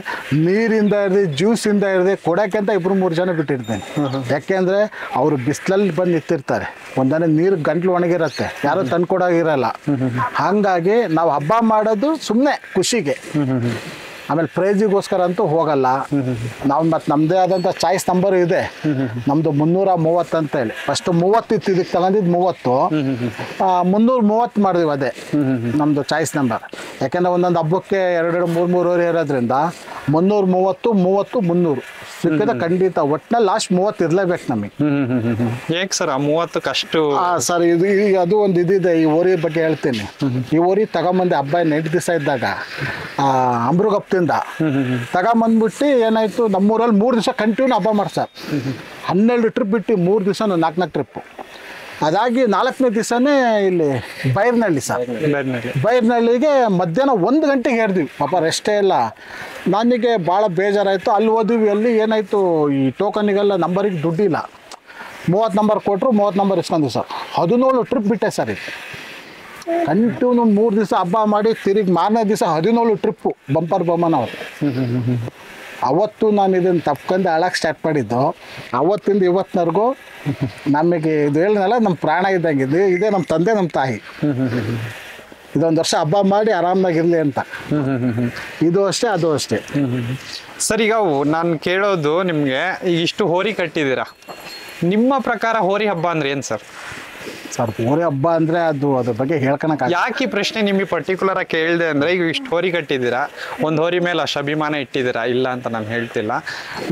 [SPEAKER 1] ನೀರಿಂದ ಹಿಡ್ದು ಜ್ಯೂಸಿಂದ ಹಿಡ್ದು ಕೊಡೋಕ್ಕೆ ಅಂತ 2-3 ಜನ ಬಿಟ್ಟಿರ್ತೀನಿ. ಯಾಕೆಂದರೆ ಅವರು ಬಿಸಿಲಲ್ಲಿ ಬಂದು ನಿಂತಿರ್ತಾರೆ. ಒಂದನೇ ನೀರು ಗಂಟ್ಲು ಒಣಗಿರುತ್ತೆ, ಯಾರು ತಂದು ಕೊಡೋಗಿರಲ್ಲ. ಹಾಗಾಗಿ ನಾವು ಹಬ್ಬ ಮಾಡೋದು ಸುಮ್ಮನೆ ಖುಷಿಗೆ. ಆಮೇಲೆ ಪ್ರೈಜಿಗೋಸ್ಕರ ಅಂತೂ ಹೋಗಲ್ಲ ನಾವು. ಮತ್ತು ನಮ್ಮದೇ ಆದಂಥ ಚಾಯ್ಸ್ ನಂಬರ್ ಇದೆ. ನಮ್ಮದು 330 ಅಂತೇಳಿ. ಫಸ್ಟ್ 30 ಇತ್ತು, ಇದಕ್ಕೆ ತಗೊಂಡಿದ್ದು 30. 330 ಮಾಡಿದ್ವಿ, ಅದೇ ನಮ್ಮದು ಚಾಯ್ಸ್ ನಂಬರ್. ಯಾಕೆಂದರೆ ಒಂದೊಂದು ಹಬ್ಬಕ್ಕೆ 2-3 ಓರಿ ಇರೋದ್ರಿಂದ 330, 30, 300 ಸಿಕ್ಕಿದ್ರೆ ಖಂಡಿತ ಒಟ್ಟಿನಲ್ಲಿ ಲಾಸ್ಟ್ 30 ಇರ್ಲೇಬೇಕು ನಮಗೆ.
[SPEAKER 3] ಹೇಗೆ ಸರ್ ಆ 30ಕ್ಕೆ ಅಷ್ಟು?
[SPEAKER 1] ಸರ್ ಇದು ಈಗ ಅದು ಒಂದು ಇದಿದೆ. ಈ ಓರಿ ಬಗ್ಗೆ ಹೇಳ್ತೀನಿ. ಈ ಓರಿ ತಗೊಂಬಂದು ಹಬ್ಬ 8 ದಿವಸ ಇದ್ದಾಗ ಅಮೃಗಪ್ಪದಿಂದ ತಗೊಂಬಂದ್ಬಿಟ್ಟು ಏನಾಯ್ತು, ನಮ್ಮೂರಲ್ಲಿ 3 ದಿವಸ ಕಂಟಿನ್ಯೂ ಹಬ್ಬ ಮಾಡ್ಸರ್. 12 ಟ್ರಿಪ್ ಬಿಟ್ಟು 3 ದಿವಸ 4 ಟ್ರಿಪ್ಪು. ಅದಾಗಿ 4ನೇ ದಿವಸನೇ ಇಲ್ಲಿ ಬೈರ್ನಹಳ್ಳಿ ಸರ್. ಬೈರ್ನಹಳ್ಳಿಗೆ ಮಧ್ಯಾಹ್ನ 1 ಗಂಟೆಗೆ ಹೇರಿದ್ವಿ. ಪಾಪ ರೆಸ್ಟೇ ಇಲ್ಲ. ನನಗೆ ಭಾಳ ಬೇಜಾರಾಯಿತು. ಅಲ್ಲಿ ಹೋದ್ವಿ. ಅಲ್ಲಿ ಏನಾಯಿತು, ಈ ಟೋಕನಿಗೆಲ್ಲ ನಂಬರಿಗೆ ದುಡ್ಡಿಲ್ಲ. 30 ನಂಬರ್ ಕೊಟ್ಟರು, 30 ನಂಬರ್ ಇಸ್ಕೊಂಡ್ವಿ ಸರ್. 17 ಟ್ರಿಪ್ ಬಿಟ್ಟೆ ಸರ್. ಇದು ಕಂಟಿನ್ಯೂ 3 ದಿವಸ ಹಬ್ಬ ಮಾಡಿ ತಿರುಗಿ ಮಾರನೇ ದಿವಸ 17 ಟ್ರಿಪ್ಪು ಬಂಪರ್ ಬೊಮ್ಮನ ಅವರು. ಅವತ್ತು ನಾನು ಇದನ್ನು ತಪ್ಕೊಂಡು ಹಾಳಕ್ಕೆ ಸ್ಟಾರ್ಟ್ ಮಾಡಿದ್ದು. ಅವತ್ತಿಂದ ಇವತ್ತಿನವರೆಗೂ ನಮಗೆ ಇದು ಹೇಳಿದ್ನಲ್ಲ, ನಮ್ಮ ಪ್ರಾಣ ಇದ್ದಂಗೆ ಇದೇ ನಮ್ಮ ತಂದೆ, ನಮ್ಮ ತಾಯಿ. ಇದೊಂದು ವರ್ಷ ಹಬ್ಬ ಮಾಡಿ ಆರಾಮಾಗಿರಲಿ ಅಂತ. ಇದು ಅಷ್ಟೇ, ಅದು ಅಷ್ಟೇ.
[SPEAKER 3] ಸರ್, ಈಗ ನಾನು ಕೇಳೋದು ನಿಮಗೆ, ಈಗ ಇಷ್ಟು ಹೋರಿ ಕಟ್ಟಿದ್ದೀರಾ, ನಿಮ್ಮ ಪ್ರಕಾರ ಹೋರಿ ಹಬ್ಬ ಅಂದ್ರೆ ಏನು ಸರ್?
[SPEAKER 1] ಸರ್, ಹೋರಿ ಹಬ್ಬ ಅಂದರೆ ಅದ್ರ ಬಗ್ಗೆ ಹೇಳ್ಕೊಳಕ್ಕೆ
[SPEAKER 3] ಯಾಕೆ ಈ ಪ್ರಶ್ನೆ ನಿಮಗೆ ಪರ್ಟಿಕ್ಯುಲರ್ ಆಗಿ ಕೇಳಿದೆ ಅಂದರೆ, ಈಗ ಇಷ್ಟು ಹೋರಿ ಕಟ್ಟಿದ್ದೀರಾ, ಒಂದು ಹೋರಿ ಮೇಲೆ ಅಷ್ಟು ಅಭಿಮಾನ ಇಟ್ಟಿದ್ದೀರಾ, ಇಲ್ಲ ಅಂತ ನಾನು ಹೇಳ್ತಿಲ್ಲ.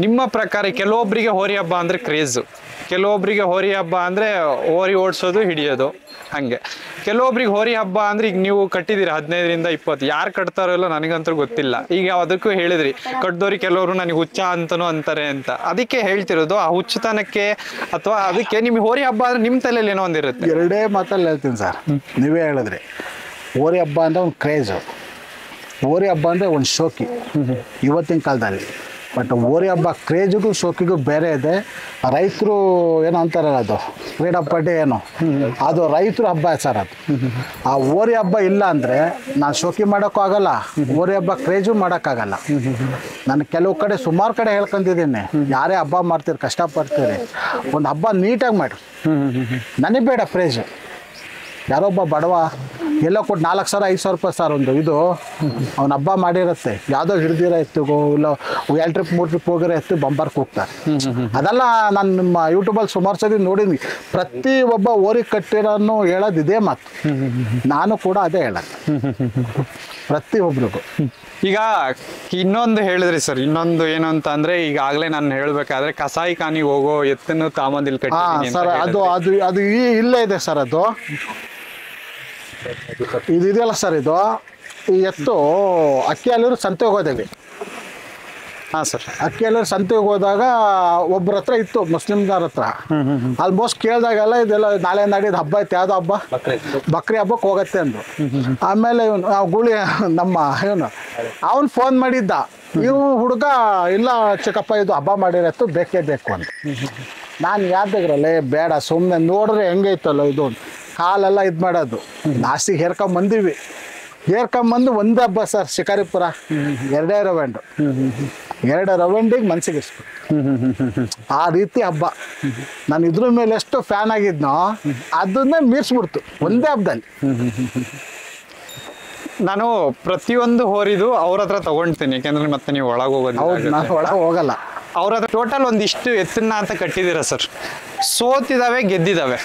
[SPEAKER 3] ನಿಮ್ಮ ಪ್ರಕಾರ ಕೆಲವೊಬ್ಬರಿಗೆ ಹೋರಿ ಹಬ್ಬ ಅಂದರೆ ಕ್ರೇಜು, ಕೆಲವೊಬ್ಬರಿಗೆ ಹೋರಿ ಹಬ್ಬ ಅಂದರೆ ಹೋರಿ ಓಡಿಸೋದು ಹಿಡಿಯೋದು, ಹಾಗೆ ಕೆಲವೊಬ್ರಿಗೆ ಹೋರಿ ಹಬ್ಬ ಅಂದ್ರೆ ಈಗ ನೀವು ಕಟ್ಟಿದ್ದೀರಾ 15ರಿಂದ 20, ಯಾರು ಕಟ್ತಾರೋ ಇಲ್ಲ ನನಗಂತೂ ಗೊತ್ತಿಲ್ಲ. ಈಗ ಅದಕ್ಕೂ ಹೇಳಿದ್ರಿ ಕಟ್ಟಿದವ್ರಿ ಕೆಲವರು ನನಗೆ ಹುಚ್ಚ ಅಂತನೂ ಅಂತಾರೆ ಅಂತ. ಅದಕ್ಕೆ ಹೇಳ್ತಿರೋದು, ಆ ಹುಚ್ಚತನಕ್ಕೆ ಅಥವಾ ಅದಕ್ಕೆ ನಿಮ್ಗೆ ಹೋರಿ ಹಬ್ಬ ಅಂದ್ರೆ ನಿಮ್ಮ ತಲೆಯಲ್ಲಿ ಏನೋ ಒಂದಿರುತ್ತೆ.
[SPEAKER 1] 2 ಮಾತಲ್ಲಿ ಹೇಳ್ತೀನಿ ಸರ್. ನೀವೇ ಹೇಳಿದ್ರಿ, ಹೋರಿ ಹಬ್ಬ ಅಂದರೆ ಒಂದು ಕ್ರೇಜು, ಹೋರಿ ಹಬ್ಬ ಅಂದರೆ ಒಂದು ಶೋಕಿ ಇವತ್ತಿನ ಕಾಲದಲ್ಲಿ. ಬಟ್ ಹೋರಿ ಹಬ್ಬ ಕ್ರೇಜಿಗೂ ಶೋಕಿಗೂ ಬೇರೆ ಇದೆ. ರೈತರು ಏನೋ ಅಂತಾರಲ್ಲ, ಅದು ಫ್ರೀಡಮ್ ಪಾರ್ಟಿ ಏನು, ಅದು ರೈತರು ಹಬ್ಬ ಸರ್. ಅದು ಆ ಹೋರಿ ಹಬ್ಬ ಇಲ್ಲ ಅಂದರೆ ನಾನು ಶೋಕಿ ಮಾಡೋಕ್ಕೂ ಆಗಲ್ಲ, ಹೋರಿ ಹಬ್ಬ ಕ್ರೇಜು ಮಾಡೋಕ್ಕಾಗಲ್ಲ. ನಾನು ಕೆಲವು ಕಡೆ ಸುಮಾರು ಕಡೆ ಹೇಳ್ಕೊಂಡಿದ್ದೀನಿ, ಯಾರೇ ಹಬ್ಬ ಮಾಡ್ತೀರಿ ಕಷ್ಟಪಡ್ತೀರಿ, ಒಂದು ಹಬ್ಬ ನೀಟಾಗಿ ಮಾಡಿರಿ. ನನಗೆ ಬೇಡ ಕ್ರೇಜು. ಯಾರೊಬ್ಬ ಬಡವ ಎಲ್ಲ ಕೊಟ್ಟು 4,000 5,000 ರೂಪಾಯಿ ಸರ್ ಒಂದು ಇದು ಅವ್ನು ಹಬ್ಬ ಮಾಡಿರುತ್ತೆ, ಯಾವುದೋ ಹಿಡ್ದಿರೋ ಎತ್ತಿಗೋ ಇಲ್ಲ 2 ಟ್ರಿಪ್ 3 ಟ್ರಿಪ್ ಹೋಗಿರೋ ಎತ್ತು ಬಂಪರ್ಗೆ ಹೋಗ್ತಾರೆ. ಅದೆಲ್ಲ ನಾನು ನಿಮ್ಮ ಯೂಟ್ಯೂಬಲ್ಲಿ ಸುಮಾರು ಸತಿ ನೋಡಿದ್ವಿ. ಪ್ರತಿ ಒಬ್ಬ ಓರಿಗೆ ಕಟ್ಟಿರೋನು ಹೇಳೋದು ಇದೇ ಮಾತು. ನಾನು ಕೂಡ ಅದೇ ಹೇಳೋದು ಪ್ರತಿಯೊಬ್ಬರಿಗೂ.
[SPEAKER 3] ಈಗ ಇನ್ನೊಂದು ಹೇಳಿದ್ರಿ ಸರ್, ಇನ್ನೊಂದು ಏನು ಅಂತ ಅಂದ್ರೆ, ಈಗಾಗಲೇ ನಾನು ಹೇಳ್ಬೇಕಾದ್ರೆ ಕಸಾಯಿ ಖಾನಿಗೆ ಹೋಗೋ ಎತ್ತನ್ನು ತಾಮಂದಿಲ್ ಕಟ್ಟಿ
[SPEAKER 1] ಸರ್, ಅದು ಇಲ್ಲೇ ಇದೆ ಸರ್. ಅದು ಇದೆಯಲ್ಲ ಸರ್, ಇದು ಈ ಎತ್ತು ಅಕ್ಕಿಯಲ್ಲೂರು ಸಂತೆಗೆ ಹೋದೇವಿ.
[SPEAKER 3] ಹಾಂ ಸರ್,
[SPEAKER 1] ಅಕ್ಕಿಯಲ್ಲೂರು ಸಂತೆಗೆ ಹೋದಾಗ ಒಬ್ಬರ ಹತ್ರ ಇತ್ತು, ಮುಸ್ಲಿಮ್ದಾರ ಹತ್ರ. ಆಲ್ಮೋಸ್ಟ್ ಕೇಳಿದಾಗೆಲ್ಲ ಇದೆಲ್ಲ ನಾಳೆ ನಾಡಿದ್ದು ಹಬ್ಬ ಐತೆ, ಯಾವುದೋ ಹಬ್ಬ, ಬಕ್ರಿ ಹಬ್ಬಕ್ಕೆ ಹೋಗತ್ತೆ ಅಂದು. ಆಮೇಲೆ ಇವನು ಗುಳಿ ನಮ್ಮ ಇವನು ಅವನು ಫೋನ್ ಮಾಡಿದ್ದ, ಇವು ಹುಡುಗ ಇಲ್ಲ ಚಿಕ್ಕಪ್ಪ ಇದು ಹಬ್ಬ ಮಾಡಿರತ್ತು ಬೇಕೇ ಬೇಕು ಅಂತ. ನಾನು ಯಾವ್ದಾಗ್ರಲ್ಲೇ ಬೇಡ, ಸುಮ್ಮನೆ ನೋಡ್ರೆ ಹೆಂಗೈತಲ್ಲ ಇದು ಕಾಲೆಲ್ಲ ಇದು ಮಾಡೋದು. ನಾಸಿಗೆ ಹೇರ್ಕೊಂಬಂದಿವಿ, ಹೇರ್ಕೊಂಬಂದು ಒಂದೇ ಹಬ್ಬ ಸರ್, ಶಿಕಾರಿಪುರ 2 ರವೆಂಡು, 2 ರವೆಂಡಿಗೆ ಮನ್ಸಿಗೆ ಇಷ್ಟು ಆ ರೀತಿ ಹಬ್ಬ. ನಾನು ಇದ್ರ ಮೇಲೆ ಎಷ್ಟು ಫ್ಯಾನ್ ಆಗಿದ್ನೋ ಅದನ್ನೇ ಮೀರ್ಸ್ಬಿಡ್ತು ಒಂದೇ ಹಬ್ಬದಲ್ಲಿ.
[SPEAKER 3] ನಾನು ಪ್ರತಿಯೊಂದು ಹೋರಿದು ಅವ್ರ ಹತ್ರ ತಗೊಳ್ತೀನಿ, ಯಾಕೆಂದ್ರೆ ಮತ್ತೆ ನೀವು ಒಳಗೆ
[SPEAKER 1] ಹೌದು,
[SPEAKER 3] ಹೋಗೋದು,
[SPEAKER 1] ನಾನು ಒಳಗೆ ಹೋಗಲ್ಲ.
[SPEAKER 3] ಅವ್ರ ಹತ್ರ ಟೋಟಲ್ ಒಂದಿಷ್ಟು ಎತ್ತನ್ನ ಅಂತ ಕಟ್ಟಿದ್ದೀರಾ ಸರ್. ಸೋತಿದಾವೆ, ಗೆದ್ದಿದ್ದಾವೆ,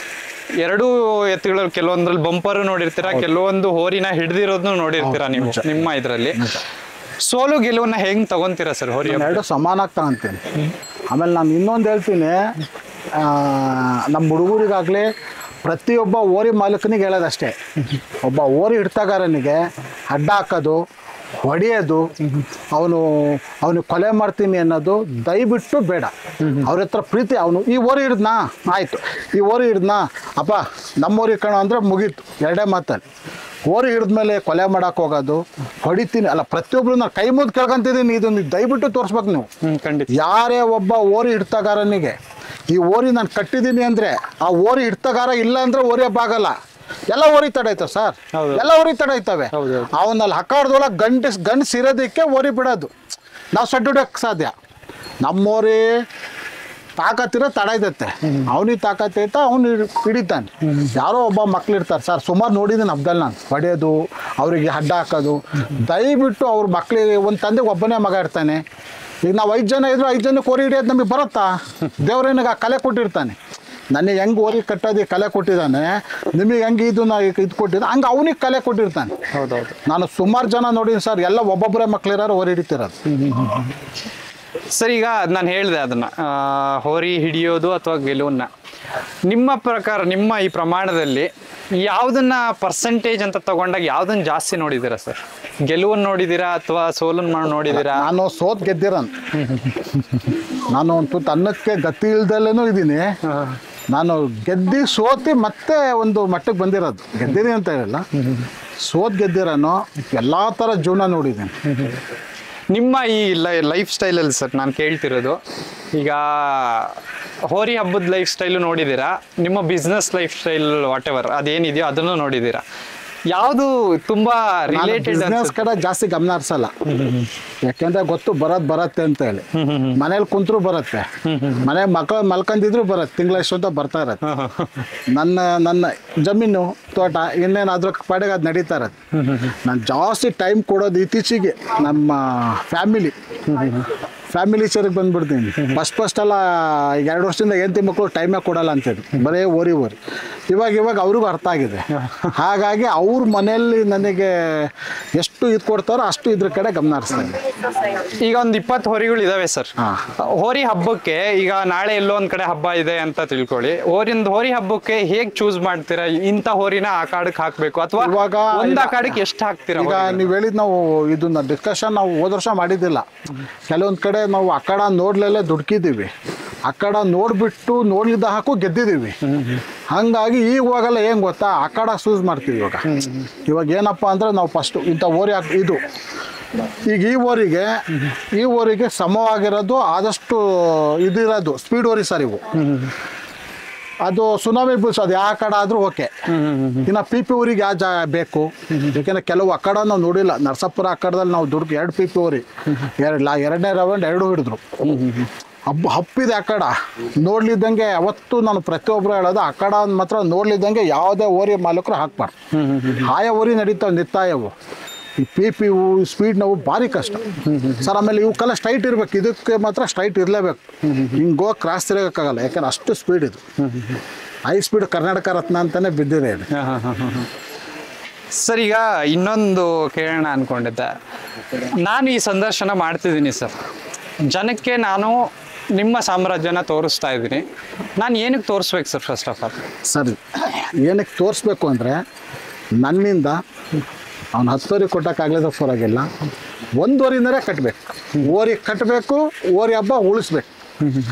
[SPEAKER 3] 2 ಎತ್ತುಗಳು. ಕೆಲವೊಂದ್ರಲ್ಲಿ ಬಂಪರ್ ನೋಡಿರ್ತೀರಾ, ಕೆಲವೊಂದು ಹೋರಿನ ಹಿಡ್ದಿರೋದನ್ನು ನೋಡಿರ್ತೀರಾ ನೀವು ನಿಮ್ಮ ಇದರಲ್ಲಿ. ಸೋಲು ಗೆಲುವನ್ನ ಹೆಂಗ್ ತಗೊಂತೀರಾ ಸರ್ ಹೋರಿ?
[SPEAKER 1] 2 ಸಮಾನಾಗಿ ತಗೊಂತೀನಿ. ಆಮೇಲೆ ನಾನು ಇನ್ನೊಂದು ಹೇಳ್ತೀನಿ, ನಮ್ಮ ಹುಡುಗರಿಗಾಗಲಿ ಪ್ರತಿಯೊಬ್ಬ ಓರಿ ಮಾಲೀಕನಿಗೆ ಹೇಳೋದಷ್ಟೇ, ಒಬ್ಬ ಓರಿ ಹಿಡ್ತಗಾರನಿಗೆ ಅಡ್ಡ ಹಾಕೋದು, ಹೊಡೆಯೋದು, ಅವನು ಕೊಲೆ ಮಾಡ್ತೀನಿ ಅನ್ನೋದು ದಯವಿಟ್ಟು ಬೇಡ. ಅವ್ರ ಹತ್ರ ಪ್ರೀತಿ, ಅವನು ಈ ಓರಿ ಹಿಡ್ದನಾ ಆಯಿತು, ಈ ಓರಿ ಹಿಡ್ದನಾ ಅಪ್ಪ ನಮ್ಮ ಓರಿ ಕಣೋ ಅಂದರೆ ಮುಗೀತು, 2 ಮಾತಲ್ಲಿ. ಓರಿ ಹಿಡಿದ್ಮೇಲೆ ಕೊಲೆ ಮಾಡೋಕೆ ಹೋಗೋದು, ಹೊಡಿತೀನಿ ಅಲ್ಲ, ಪ್ರತಿಯೊಬ್ಬರು ನಾನು ಕೈ ಮುದ್ದು ಕೇಳ್ಕೊಂತಿದ್ದೀನಿ, ಇದನ್ನು ದಯವಿಟ್ಟು ತೋರಿಸ್ಬೇಕು ನೀವು.
[SPEAKER 3] ಖಂಡಿತ.
[SPEAKER 1] ಯಾರೇ ಒಬ್ಬ ಓರಿ ಹಿಡ್ತಗಾರನಿಗೆ ಈ ಓರಿ ನಾನು ಕಟ್ಟಿದ್ದೀನಿ ಅಂದರೆ, ಆ ಓರಿ ಹಿಡ್ತಗಾರ ಇಲ್ಲ ಅಂದರೆ ಓರಿ ಹಬ್ಬ ಆಗಲ್ಲ. ಎಲ್ಲ ಓರಿ ತಡೈತವೆ ಸರ್, ಎಲ್ಲ ಓರಿ ತಡೈತವೆ. ಅವನಲ್ಲಿ ಹಕ್ಕಾಡ್ದೊಳಗೆ ಗಂಡು ಸಿರೋದಕ್ಕೆ ಓರಿ ಬಿಡೋದು, ನಾವು ಸಡ್ಡು ಹಿಡಿಯೋಕ್ಕೆ ಸಾಧ್ಯ. ನಮ್ಮೋರಿ ತಾಕತ್ತಿರೋ ತಡ ಇದ್ದತ್ತೆ, ಅವನಿಗೆ ತಾಕತ್ತೈತ ಅವನು ಹಿಡಿತಾನೆ. ಯಾರೋ ಒಬ್ಬ ಮಕ್ಳು ಇರ್ತಾರೆ ಸರ್, ಸುಮಾರು ನೋಡಿದ್ದೀನಿ ಹಬ್ಬದಲ್ಲಿ ನಾನು ಹೊಡೆಯೋದು, ಅವರಿಗೆ ಅಡ್ಡ ಹಾಕೋದು. ದಯವಿಟ್ಟು ಅವ್ರ ಮಕ್ಳಿಗೆ, ಒಂದು ತಂದೆಗೆ ಒಬ್ಬನೇ ಮಗ ಇರ್ತಾನೆ. ಈಗ ನಾವು 5 ಜನ ಇದ್ರು 5 ಜನಕ್ಕೆ ಓರಿ ಹಿಡಿಯೋದು ನಮಗೆ ಬರುತ್ತಾ? ದೇವ್ರೇನಾಗ ಆ ಕಲೆ ಕೊಟ್ಟಿರ್ತಾನೆ. ನನಗೆ ಹೆಂಗೆ ಓರಿ ಕಟ್ಟೋದು ಕಲೆ ಕೊಟ್ಟಿದ್ದಾನೆ, ನಿಮಗೆ ಹೆಂಗೆ ಇದು ಕೊಟ್ಟಿದ್ದ ಹಂಗೆ ಅವನಿಗೆ ಕಲೆ ಕೊಟ್ಟಿರ್ತಾನೆ.
[SPEAKER 3] ಹೌದೌದು.
[SPEAKER 1] ನಾನು ಸುಮಾರು ಜನ ನೋಡಿದ್ದೀನಿ ಸರ್, ಎಲ್ಲ ಒಬ್ಬೊಬ್ಬರೇ ಮಕ್ಳಿರೋರು ಓರಿ ಹಿಡಿತಿರೋದು.
[SPEAKER 3] ಸರ್ ಈಗ ನಾನು ಹೇಳಿದೆ ಅದನ್ನ ಹೋರಿ ಹಿಡಿಯೋದು ಅಥವಾ ಗೆಲುವನ್ನ ನಿಮ್ಮ ಪ್ರಕಾರ ನಿಮ್ಮ ಈ ಪ್ರಮಾಣದಲ್ಲಿ ಯಾವುದನ್ನ ಪರ್ಸೆಂಟೇಜ್ ಅಂತ ತಗೊಂಡಾಗ ಯಾವ್ದನ್ನ ಜಾಸ್ತಿ ನೋಡಿದ್ದೀರಾ ಸರ್? ಗೆಲುವನ್ನು ನೋಡಿದ್ದೀರಾ ಅಥವಾ ಸೋಲನ್ನು ನೋಡಿದ್ದೀರಾ?
[SPEAKER 1] ನಾನು ಸೋತ್ ಗೆದ್ದಿರನ್ ನಾನು ಒಂದು ಅನ್ನಕ್ಕೆ ಗತಿ ಇಲ್ದಲ್ಲೇನೂ ಇದ್ದೀನಿ. ನಾನು ಗೆದ್ದಿ ಸೋತಿ ಮತ್ತೆ ಒಂದು ಮಟ್ಟಕ್ಕೆ ಬಂದಿರೋದು. ಗೆದ್ದಿರಿ ಅಂತ ಹೇಳಿಲ್ಲ, ಸೋತ್ ಗೆದ್ದಿರೋನು ಎಲ್ಲ ಥರ ಜೀವನ ನೋಡಿದ್ದೀನಿ.
[SPEAKER 3] ನಿಮ್ಮ ಈ ಲೈಫ್ ಸ್ಟೈಲಲ್ಲಿ ಸರ್ ನಾನು ಕೇಳ್ತಿರೋದು, ಈಗ ಹೋರಿ ಹಬ್ಬದ ಲೈಫ್ ಸ್ಟೈಲು ನೋಡಿದ್ದೀರಾ, ನಿಮ್ಮ business life style whatever ಅದೇನಿದೆಯೋ ಅದನ್ನು ನೋಡಿದ್ದೀರಾ, ಯಾವುದು ತುಂಬಾ ರಿಲೇಟೆಡ್?
[SPEAKER 1] ಬಿಸ್ನೆಸ್ ಕಡೆ ಜಾಸ್ತಿ ಗಮನ ಹರಿಸಲ್ಲ, ಯಾಕೆಂದ್ರೆ ಗೊತ್ತು ಬರತ್ತೆ ಅಂತ ಹೇಳಿ. ಮನೇಲಿ ಕುಂತ್ರು ಬರುತ್ತೆ, ಮನೆ ಮಕ್ಕಳು ಮಲ್ಕೊಂಡಿದ್ರು ಬರತ್ತೆ, ತಿಂಗಳ ಎಷ್ಟು ಅಂತ ಬರ್ತಾ ಇರತ್ತೆ. ನನ್ನ ಜಮೀನು ತೋಟ ಇನ್ನೇನಾದ್ರೂ ಪಾಡಿಗೆ ಅದು ನಡೀತಾ ಇರತ್ತೆ. ನಾನು ಜಾಸ್ತಿ ಟೈಮ್ ಕೊಡೋದು ಇತ್ತೀಚೆಗೆ ನಮ್ಮ ಫ್ಯಾಮಿಲಿ ಚರಿಗೆ ಬಂದ್ಬಿಡ್ತೀನಿ. ಫಸ್ಟ್ ಎಲ್ಲ 2 ವರ್ಷದಿಂದ ಹೆಂಡತಿ ಮಕ್ಕಳು ಟೈಮೇ ಕೊಡಲ್ಲ ಅಂತಿದ್ರು, ಬರೀ ಓರಿ ಇವಾಗ ಅವ್ರಿಗೂ ಅರ್ಥ ಆಗಿದೆ. ಹಾಗಾಗಿ ಅವ್ರ ಮನೆಯಲ್ಲಿ ನನಗೆ ಎಷ್ಟು ಇದು ಕೊಡ್ತಾರೋ ಅಷ್ಟು ಇದ್ರ ಕಡೆ ಗಮನ ಹರಿಸ್ತಾರೆ.
[SPEAKER 3] ಈಗ ಒಂದು 20 ಹೋರಿಗಳು ಇದಾವೆ ಸರ್. ಹೋರಿ ಹಬ್ಬಕ್ಕೆ ಈಗ ನಾಳೆ ಎಲ್ಲೋ ಒಂದ್ ಕಡೆ ಹಬ್ಬ ಇದೆ ಅಂತ ತಿಳ್ಕೊಳ್ಳಿ, ಹೋರಿ ಹಬ್ಬಕ್ಕೆ ಹೇಗ್ ಚೂಸ್ ಮಾಡ್ತೀರಾ? ಇಂಥ ಹೋರಿನ ಆ ಕಾಡಕ್ಕೆ ಹಾಕ್ಬೇಕು ಅಥವಾ
[SPEAKER 1] ಇವಾಗ
[SPEAKER 3] ಒಂದ್ ಆ ಕಾಡಕ್ಕೆ ಎಷ್ಟು ಹಾಕ್ತೀರಾ?
[SPEAKER 1] ಈಗ ನೀವು ಹೇಳಿದ್ ನಾವು ಇದನ್ನ ಡಿಸ್ಕಷನ್ ನಾವು ಹೋದ ವರ್ಷ ಮಾಡಿದ್ದಿಲ್ಲ. ಕೆಲವೊಂದ್ ಕಡೆ ನಾವು ಅಕ್ಕಡ ನೋಡ್ಲೆಲ್ಲ ದುಡ್ಕಿದ್ದೀವಿ, ಅಕ್ಕಡ ನೋಡ್ಬಿಟ್ಟು ನೋಡ್ಲಿದ್ದ ಹಾಕು ಗೆದ್ದಿದ್ದೀವಿ. ಹಂಗಾಗಿ ಈಗ ಹೋಗಲ್ಲ. ಏನ್ ಗೊತ್ತಾ, ಅಕ್ಕಡ ಚೂಸ್ ಮಾಡ್ತೀವಿ. ಇವಾಗ ಏನಪ್ಪಾ ಅಂದ್ರೆ ನಾವು ಫಸ್ಟ್ ಇಂಥ ಓರಿ ಇದು ಈಗ ಈ ಓರಿಗೆ ಸಮವಾಗಿರೋದು ಆದಷ್ಟು ಇದಿರೋದು ಸ್ಪೀಡ್ ಓರಿ ಸರ್ ಇವು. ಅದು ಸುನಾಮಿ ಬೀಳ್ಸೋದು ಯಾವ ಕಡ ಆದ್ರೂ ಓಕೆ. ಇನ್ನು ಪಿ ಊರಿಗೆ ಯಾವ ಜಾಗ ಬೇಕು, ಯಾಕೆಂದ್ರೆ ಕೆಲವು ಅಕ್ಕಡ ನಾವು ನೋಡಿಲ್ಲ. ನರಸಾಪುರ ಅಕ್ಕಡದಲ್ಲಿ ನಾವು ದುಡ್ಡು 2 ಪಿ ಊರಿ, 2ನೇ ರೌಂಡ್ 2 ಹಿಡಿದ್ರು. ಹಪ್ಪಿದೆ ಅಕ್ಕಡ ನೋಡ್ಲಿದ್ದಂಗೆ. ಅವತ್ತು ನಾನು ಪ್ರತಿಯೊಬ್ಬರು ಹೇಳೋದು, ಅಕ್ಕಡ ಮಾತ್ರ ನೋಡ್ಲಿದ್ದಂಗೆ ಯಾವುದೇ ಓರಿ ಮಾಲೀಕರು ಹಾಕ್ಬಾರ್ದು. ಆಯಾ ಓರಿ ನಡೀತಾವೆ ನಿತ್ತಾಯವು. ಈ ಪಿ ಸ್ಪೀಡ್ ನಾವು ಭಾರಿ ಕಷ್ಟ ಸರ್. ಆಮೇಲೆ ಇವಕ್ಕೆಲ್ಲ ಸ್ಟ್ರೈಟ್ ಇರ್ಬೇಕು, ಇದಕ್ಕೆ ಮಾತ್ರ ಸ್ಟ್ರೈಟ್ ಇರಲೇಬೇಕು. ಹಿಂಗೆ ಕ್ರಾಸ್ ತಿರುಗೋಕ್ಕಾಗಲ್ಲ, ಯಾಕಂದ್ರೆ ಅಷ್ಟು ಸ್ಪೀಡ್ ಇದು. ಹೈ ಸ್ಪೀಡ್ ಕರ್ನಾಟಕ ರತ್ನ ಅಂತಾನೆ ಬಿದ್ದಿದೆ ಇದು.
[SPEAKER 3] ಸರ್ ಈಗ ಇನ್ನೊಂದು ಕೇಳೋಣ ಅನ್ಕೊಂಡಿದ್ದೆ. ನಾನು ಈ ಸಂದರ್ಶನ ಮಾಡ್ತಿದ್ದೀನಿ ಸರ್, ಜನಕ್ಕೆ ನಾನು ನಿಮ್ಮ ಸಾಮ್ರಾಜ್ಯನ ತೋರಿಸ್ತಾ ಇದ್ದೀನಿ. ನಾನು ಏನಕ್ಕೆ ತೋರಿಸ್ಬೇಕು ಸರ್? ಫಸ್ಟ್ ಆಫ್ ಆಲ್
[SPEAKER 1] ಸರಿ, ಏನಕ್ಕೆ ತೋರಿಸ್ಬೇಕು ಅಂದರೆ, ನನ್ನಿಂದ ಅವ್ನು 10 ವರೆ ಕೊಟ್ಟಕ್ಕಾಗಲಿದ ಪರವಾಗಿಲ್ಲ, 1 ವರೆಯಿಂದಲೇ ಕಟ್ಟಬೇಕು. ಓರಿ ಕಟ್ಟಬೇಕು, ಓರಿ ಹಬ್ಬ ಉಳಿಸ್ಬೇಕು.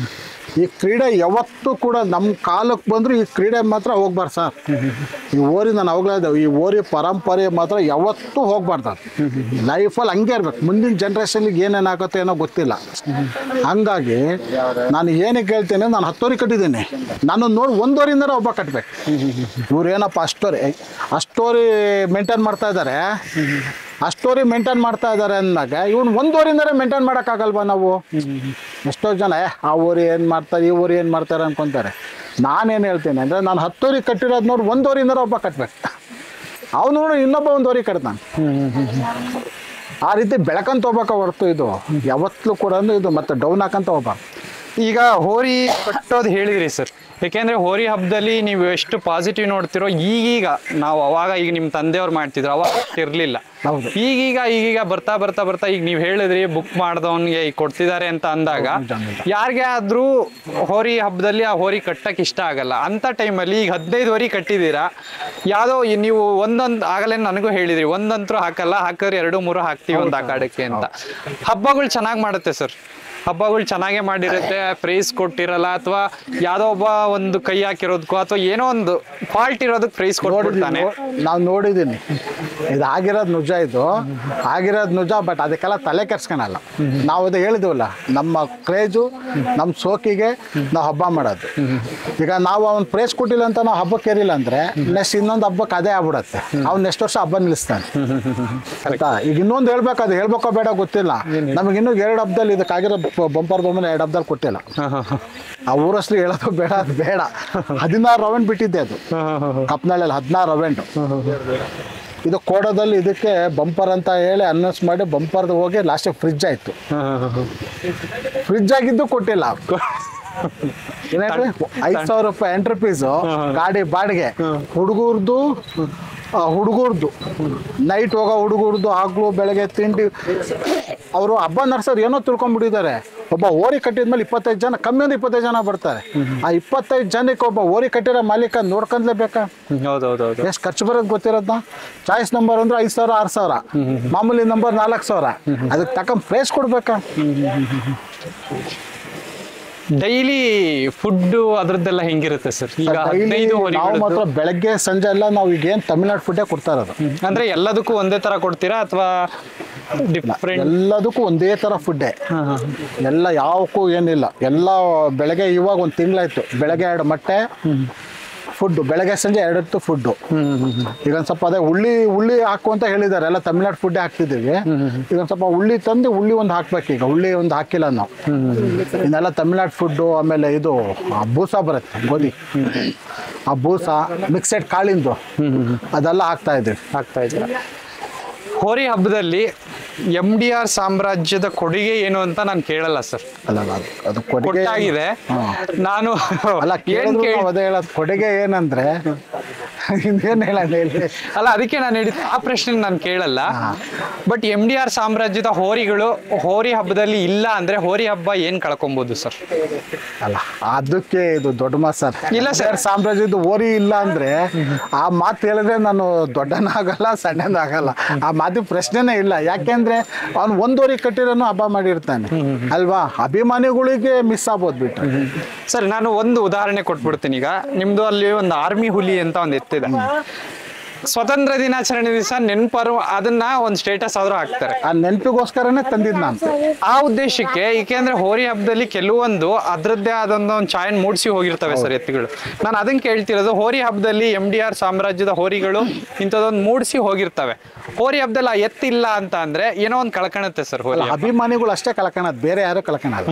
[SPEAKER 1] ಈ ಕ್ರೀಡೆ ಯಾವತ್ತೂ ಕೂಡ ನಮ್ಮ ಕಾಲಕ್ಕೆ ಬಂದರೂ ಈ ಕ್ರೀಡೆ ಮಾತ್ರ ಹೋಗ್ಬಾರ್ದು ಸರ್. ಈ ಓರಿ ನಾನು ಅವಾಗಲೇ ಇದ್ದಾವೆ, ಈ ಓರಿ ಪರಂಪರೆ ಮಾತ್ರ ಯಾವತ್ತೂ ಹೋಗ್ಬಾರ್ದು. ಲೈಫಲ್ಲಿ ಹಂಗೆ ಇರ್ಬೇಕು. ಮುಂದಿನ ಜನ್ರೇಷನ್ಗೆ ಏನೇನಾಗುತ್ತೆ ಏನೋ ಗೊತ್ತಿಲ್ಲ. ಹಂಗಾಗಿ ನಾನು ಏನಕ್ಕೆ ಹೇಳ್ತೇನೆ, ನಾನು 10 ವರೆ ಕಟ್ಟಿದ್ದೀನಿ, ನಾನು ನೋಡಿ 1 ವರೆಯಿಂದಲೇ ಒಬ್ಬ ಕಟ್ಟಬೇಕು. ಇವ್ರು ಏನಪ್ಪ ಅಷ್ಟೋರಿ ಮೇಂಟೈನ್ ಮಾಡ್ತಾ ಇದ್ದಾರೆ, ಅಂದಾಗ ಇವನು 1 ವರೆಯಿಂದಲೇ ಮೇಂಟೈನ್ ಮಾಡೋಕ್ಕಾಗಲ್ವಾ ನಾವು? ಎಷ್ಟೋ ಜನ ಆ ಓರಿ ಏನು ಮಾಡ್ತಾರೆ, ಈ ಓರಿ ಏನು ಮಾಡ್ತಾರೆ ಅನ್ಕೊತಾರೆ. ನಾನೇನು ಹೇಳ್ತೇನೆ ಅಂದರೆ, ನಾನು 10 ವರೆ ಕಟ್ಟಿರೋದು ನೋಡಿ 1 ವರೆಯಿಂದಲೇ ಒಬ್ಬ ಕಟ್ಟಬೇಕು. ಅವನು ನೋಡಿ ಇನ್ನೊಬ್ಬ 1 ವರೆ ಕಟ್ತಾನೆ. ಆ ರೀತಿ ಬೆಳಕಂತ ಹೋಗ್ಬೇಕು ಹೊರತು ಇದು ಯಾವತ್ತೂ ಕೂಡ ಇದು ಮತ್ತೆ ಡೌನ್ ಹಾಕಂತ ಹೋಗ್ಬಾರ್ದು.
[SPEAKER 3] ಈಗ ಹೋರಿ ಕಟ್ಟೋದು ಹೇಳಿದ್ರಿ ಸರ್, ಯಾಕೆಂದ್ರೆ ಹೋರಿ ಹಬ್ಬದಲ್ಲಿ ನೀವು ಎಷ್ಟು ಪಾಸಿಟಿವ್ ನೋಡ್ತಿರೋ, ಈಗೀಗ ನಾವು ಅವಾಗ ಈಗ ನಿಮ್ಮ ತಂದೆಯವ್ರು ಮಾಡ್ತಿದ್ರು, ಅವಾಗ ಇರಲಿಲ್ಲ. ಈಗೀಗ ಬರ್ತಾ ಈಗ ನೀವು ಹೇಳಿದ್ರಿ ಬುಕ್ ಮಾಡ್ದವನ್ಗೆ ಈಗ ಕೊಡ್ತಿದ್ದಾರೆ ಅಂತ ಅಂದಾಗ, ಯಾರಿಗೆ ಆದ್ರೂ ಹೋರಿ ಹಬ್ಬದಲ್ಲಿ ಆ ಹೋರಿ ಕಟ್ಟಕ್ಕೆ ಇಷ್ಟ ಆಗಲ್ಲ. ಅಂತ ಟೈಮಲ್ಲಿ ಈಗ 15 ವರೆ ಕಟ್ಟಿದ್ದೀರಾ, ಯಾವುದೋ ನೀವು ಒಂದೊಂದು ಆಗಲೇ ನನಗೂ ಹೇಳಿದ್ರಿ, ಒಂದಂತರೂ ಹಾಕಲ್ಲ, ಹಾಕಿದ್ರೆ 2-3 ಹಾಕ್ತೀವಿ ಒಂದು ಆಕಾಡಕ್ಕೆ ಅಂತ. ಹಬ್ಬಗಳು ಚೆನ್ನಾಗಿ ಮಾಡುತ್ತೆ ಸರ್, ಹಬ್ಬಗಳು ಚೆನ್ನಾಗೇ ಮಾಡಿರುತ್ತೆ, ಪ್ರೈಸ್ ಕೊಟ್ಟಿರಲ್ಲ, ಅಥವಾ ಯಾವುದೋ ಒಬ್ಬ ಒಂದು ಕೈ ಹಾಕಿರೋದಕ್ಕೋ ಅಥವಾ ಏನೋ ಒಂದು ಫಾಲ್ಟ್ ಇರೋದಕ್ಕೆ ಪ್ರೈಸ್ ಕೊಟ್ಬಿಡ್ತಾನೆ.
[SPEAKER 1] ನಾವು ನೋಡಿದ್ದೀನಿ, ಇದು ಆಗಿರೋದು ನಿಜ, ಬಟ್ ಅದಕ್ಕೆಲ್ಲ ತಲೆ ಕೆಡ್ಸ್ಕೊಳಲ್ಲ. ನಾವು ಅದು ಹೇಳಿದ್ವಲ್ಲ, ನಮ್ಮ ಕ್ರೇಜು ನಮ್ಮ ಸೋಕಿಗೆ ನಾವು ಹಬ್ಬ ಮಾಡೋದು. ಈಗ ನಾವು ಅವ್ನು ಪ್ರೈಸ್ ಕೊಟ್ಟಿಲ್ಲ ಅಂತ ನಾವು ಹಬ್ಬಕ್ಕೆ ಏರಿಲ್ಲ ಅಂದರೆ ನೆಕ್ಸ್ಟ್ ಇನ್ನೊಂದು ಹಬ್ಬಕ್ಕೆ ಅದೇ ಆಗ್ಬಿಡತ್ತೆ. ಅವ್ನು ನೆಕ್ಸ್ಟ್ ವರ್ಷ ಹಬ್ಬ ನಿಲ್ಲಿಸ್ತಾನೆ ಆಯ್ತಾ. ಈಗ ಇನ್ನೊಂದು ಹೇಳ್ಬೇಕು, ಅದು ಹೇಳ್ಬೇಕೋ ಬೇಡ ಗೊತ್ತಿಲ್ಲ. ನಮಗೆ ಇನ್ನೂ 2 ಹಬ್ಬದಲ್ಲಿ ಇದಕ್ಕಾಗಿರೋ ಬಂಪರ್ ಬೊಮ್ಮನ 2 ಹಬ್ಬದಲ್ಲಿ ಕೊಟ್ಟಿಲ್ಲ. ಆ ಊರಷ್ಟು ಹೇಳೋದು ಬೇಡ, ಅದು ಬೇಡ. 16 ರೌಂಡ್ ಬಿಟ್ಟಿದ್ದೆ ಅದು ಕಪ್ನಳ್ಳಿಯಲ್ಲಿ, 16 ರೌಂಡ್. ಇದು ಕೋಡದಲ್ಲಿ ಇದಕ್ಕೆ ಬಂಪರ್ ಅಂತ ಹೇಳಿ ಅನೌನ್ಸ್ ಮಾಡಿ ಬಂಪರ್ದು ಹೋಗಿ ಲಾಸ್ಟಿಗೆ ಫ್ರಿಜ್ ಆಯ್ತು. ಫ್ರಿಜ್ ಆಗಿದ್ದು ಕೊಟ್ಟಿಲ್ಲ. ಏನೇಳಿ 5,000 ರೂಪಾಯಿ ಎಂಟ್ರಿ ಫೀಸು, ಗಾಡಿ ಬಾಡಿಗೆ, ಹುಡುಗರ್ದು ನೈಟ್ ಹೋಗೋ ಹುಡುಗರ್ದು, ಆಗ್ಲೂ ಬೆಳಗ್ಗೆ ತಿಂಡಿ ಅವರು ಹಬ್ಬ ನಡ್ಸೋರು ಏನೋ ತಿಳ್ಕೊಂಡ್ಬಿಟ್ಟಿದ್ದಾರೆ. ಒಬ್ಬ ಓರಿ ಕಟ್ಟಿದ್ಮೇಲೆ 25 ಜನ, ಕಮ್ಮಿ ಅಂದ್ರೆ 25 ಜನ ಬರ್ತಾರೆ. ಆ 25 ಜನಕ್ಕೆ ಒಬ್ಬ ಓರಿ ಕಟ್ಟಿರೋ ಮಾಲೀಕ ನೋಡ್ಕೊಂಡ್ಲೇಬೇಕಾ?
[SPEAKER 3] ಹೌದೌದೌದು.
[SPEAKER 1] ಎಷ್ಟು ಖರ್ಚು ಬರೋದು ಗೊತ್ತಿರೋದನ್ನ. ಚಾಯ್ಸ್ ನಂಬರ್ ಅಂದ್ರೆ 5,000 6,000, ಮಾಮೂಲಿ ನಂಬರ್ 4,000. ಅದಕ್ಕೆ ತಕ್ಕ ಪ್ರೈಸ್ ಕೊಡ್ಬೇಕಾ?
[SPEAKER 3] ಡೈಲಿ ಫುಡ್ ಅದ್ರದ್ದೆಲ್ಲ ಹೆಂಗಿರುತ್ತೆ ಸರ್? ಈಗ 15
[SPEAKER 1] ನಾವು
[SPEAKER 3] ಹೋರಿಗಳು
[SPEAKER 1] ಮಾತ್ರ ಬೆಳಗ್ಗೆ ಸಂಜೆ ಎಲ್ಲ ನಾವು ಈಗ ಏನು ತಮಿಳ್ನಾಡು ಫುಡ್ಡೇ ಕೊಡ್ತಾ ಇರೋದು.
[SPEAKER 3] ಅಂದ್ರೆ ಎಲ್ಲದಕ್ಕೂ ಒಂದೇ ತರ ಕೊಡ್ತೀರಾ ಅಥವಾ ಡಿಫ್ರೆಂಟ್?
[SPEAKER 1] ಎಲ್ಲದಕ್ಕೂ ಒಂದೇ ಥರ ಫುಡ್ಡೇ, ಎಲ್ಲ ಯಾವಕ್ಕೂ ಏನಿಲ್ಲ. ಎಲ್ಲ ಬೆಳಗ್ಗೆ ಇವಾಗ 1 ತಿಂಗಳಾಯ್ತು, ಬೆಳಗ್ಗೆ 2 ಮೊಟ್ಟೆ ಫುಡ್ಡು, ಬೆಳಗ್ಗೆ ಸಂಜೆ 2 ಹೊತ್ತು ಫುಡ್ಡು. ಈಗ ಒಂದು ಸ್ವಲ್ಪ ಅದೇ ಉಳ್ಳಿ ಹಾಕು ಅಂತ ಹೇಳಿದ್ದಾರೆ, ಎಲ್ಲ ತಮಿಳ್ನಾಡು ಫುಡ್ಡೇ ಹಾಕ್ತಿದ್ದೀವಿ. ಈಗ ಒಂದು ಸ್ವಲ್ಪ ಉಳ್ಳಿ ತಂದು ಉಳ್ಳಿ ಒಂದು ಹಾಕ್ಬೇಕು. ಈಗ ಉಳ್ಳಿ ಒಂದು ಹಾಕಿಲ್ಲ ನಾವು, ಇನ್ನೆಲ್ಲ ತಮಿಳ್ನಾಡು ಫುಡ್ಡು. ಆಮೇಲೆ ಇದು ಬೂಸ ಬರುತ್ತೆ, ಗೋಧಿ, ಆ ಬೂಸ ಮಿಕ್ಸೆಡ್ ಕಾಳಿಂದು ಅದೆಲ್ಲ ಹಾಕ್ತಾ ಇದ್ದೀವಿ.
[SPEAKER 3] ಹೋರಿ ಹಬ್ಬದಲ್ಲಿ MDR ಸಾಮ್ರಾಜ್ಯದ ಕೊಡುಗೆ ಏನು ಅಂತ ನಾನು ಕೇಳಲ್ಲ ಸರ್.
[SPEAKER 1] ಅಲ್ಲ ಅದು ಕೊಡುಗೆ
[SPEAKER 3] ಕೊಟ್ಟಾಗಿದೆ. ನಾನು
[SPEAKER 1] ಅಲ್ಲ ಕೇಳಿದ್ರು ನಾವು ಅದೇ ಹೇಳೋದು. ಕೊಡುಗೆ ಏನಂದ್ರೆ ಇನ್ನೇನು ಹೇಳೋದು ಹೇಳಿ.
[SPEAKER 3] ಅಲ್ಲ ಅದಕ್ಕೆ ನಾನು ಹೇಳಿದ್ದು ಆ ಪ್ರಶ್ನೆ ನಾನು ಕೇಳಲ್ಲ. ಬಟ್ MDR ಸಾಮ್ರಾಜ್ಯದ ಹೋರಿಗಳು ಹೋರಿ ಹಬ್ಬದಲ್ಲಿ ಇಲ್ಲ ಅಂದ್ರೆ ಹೋರಿ ಹಬ್ಬ ಏನ್ ಕಳ್ಕೊಬಹುದು ಸರ್?
[SPEAKER 1] ಅಲ್ಲ ಅದಕ್ಕೆ ಇದು ದೊಡ್ಡ ಮಾತು ಸರ್.
[SPEAKER 3] ಇಲ್ಲ ಸರ್,
[SPEAKER 1] ಸಾಮ್ರಾಜ್ಯದ ಓರಿ ಇಲ್ಲ ಅಂದ್ರೆ ಆ ಮಾತು ಹೇಳಿದ್ರೆ ನಾನು ದೊಡ್ಡನಾಗಲ್ಲ ಸಣ್ಣನಾಗಲ್ಲ. ಆ ಮಾತು ಪ್ರಶ್ನೆನೇ ಇಲ್ಲ. ಯಾಕೆಂದ್ರೆ ಅವ್ನು 1 ಓರಿ ಕಟ್ಟಿರೋನು ಹಬ್ಬ ಮಾಡಿರ್ತಾನೆ ಅಲ್ವಾ? ಅಭಿಮಾನಿಗಳಿಗೆ ಮಿಸ್ ಆಗ್ಬೋದು ಬಿಟ್ಟು.
[SPEAKER 3] ಸರ್ ನಾನು ಒಂದು ಉದಾಹರಣೆ ಕೊಟ್ಬಿಡ್ತೀನಿ. ಈಗ ನಿಮ್ದು ಅಲ್ಲಿ ಒಂದು ಆರ್ಮಿ ಹುಲಿ ಅಂತ ಒಂದು ಎತ್ತಿದೆ. ಸ್ವತಂತ್ರ ದಿನಾಚರಣೆ ದಿವಸ ನೆನಪರು ಅದನ್ನ ಒಂದು ಸ್ಟೇಟಸ್ ಆದ್ರೂ ಹಾಕ್ತಾರೆ.
[SPEAKER 1] ಆ ನೆನಪಿಗೋಸ್ಕರನೇ ತಂದಿದ್ದು ನಾನು.
[SPEAKER 3] ಆ ಉದ್ದೇಶಕ್ಕೆ, ಏಕೆಂದ್ರೆ ಹೋರಿ ಹಬ್ಬದಲ್ಲಿ ಕೆಲವೊಂದು ಅದ್ರದ್ದೇ ಆದೊಂದು ಛಾಯನ್ ಮೂಡಿಸಿ ಹೋಗಿರ್ತವೆ ಸರ್ ಎತ್ತುಗಳು. ನಾನು ಅದನ್ನ ಕೇಳ್ತಿರೋದು, ಹೋರಿ ಹಬ್ಬದಲ್ಲಿ MDR ಸಾಮ್ರಾಜ್ಯದ ಹೋರಿಗಳು ಇಂಥದ್ದೊಂದು ಮೂಡಿಸಿ ಹೋಗಿರ್ತವೆ. ಹೋರಿ ಹಬ್ಬದಲ್ಲಿ ಆ ಎತ್ತಿಲ್ಲ ಅಂತ ಅಂದ್ರೆ ಏನೋ ಒಂದು ಕಳ್ಕೊಳುತ್ತೆ ಸರ್. ಹೋರಿ
[SPEAKER 1] ಅಭಿಮಾನಿಗಳು ಅಷ್ಟೇ ಕಳ್ಕೊಳೋದು, ಬೇರೆ ಯಾರು ಕಳ್ಕೊಳಲ್ಲ.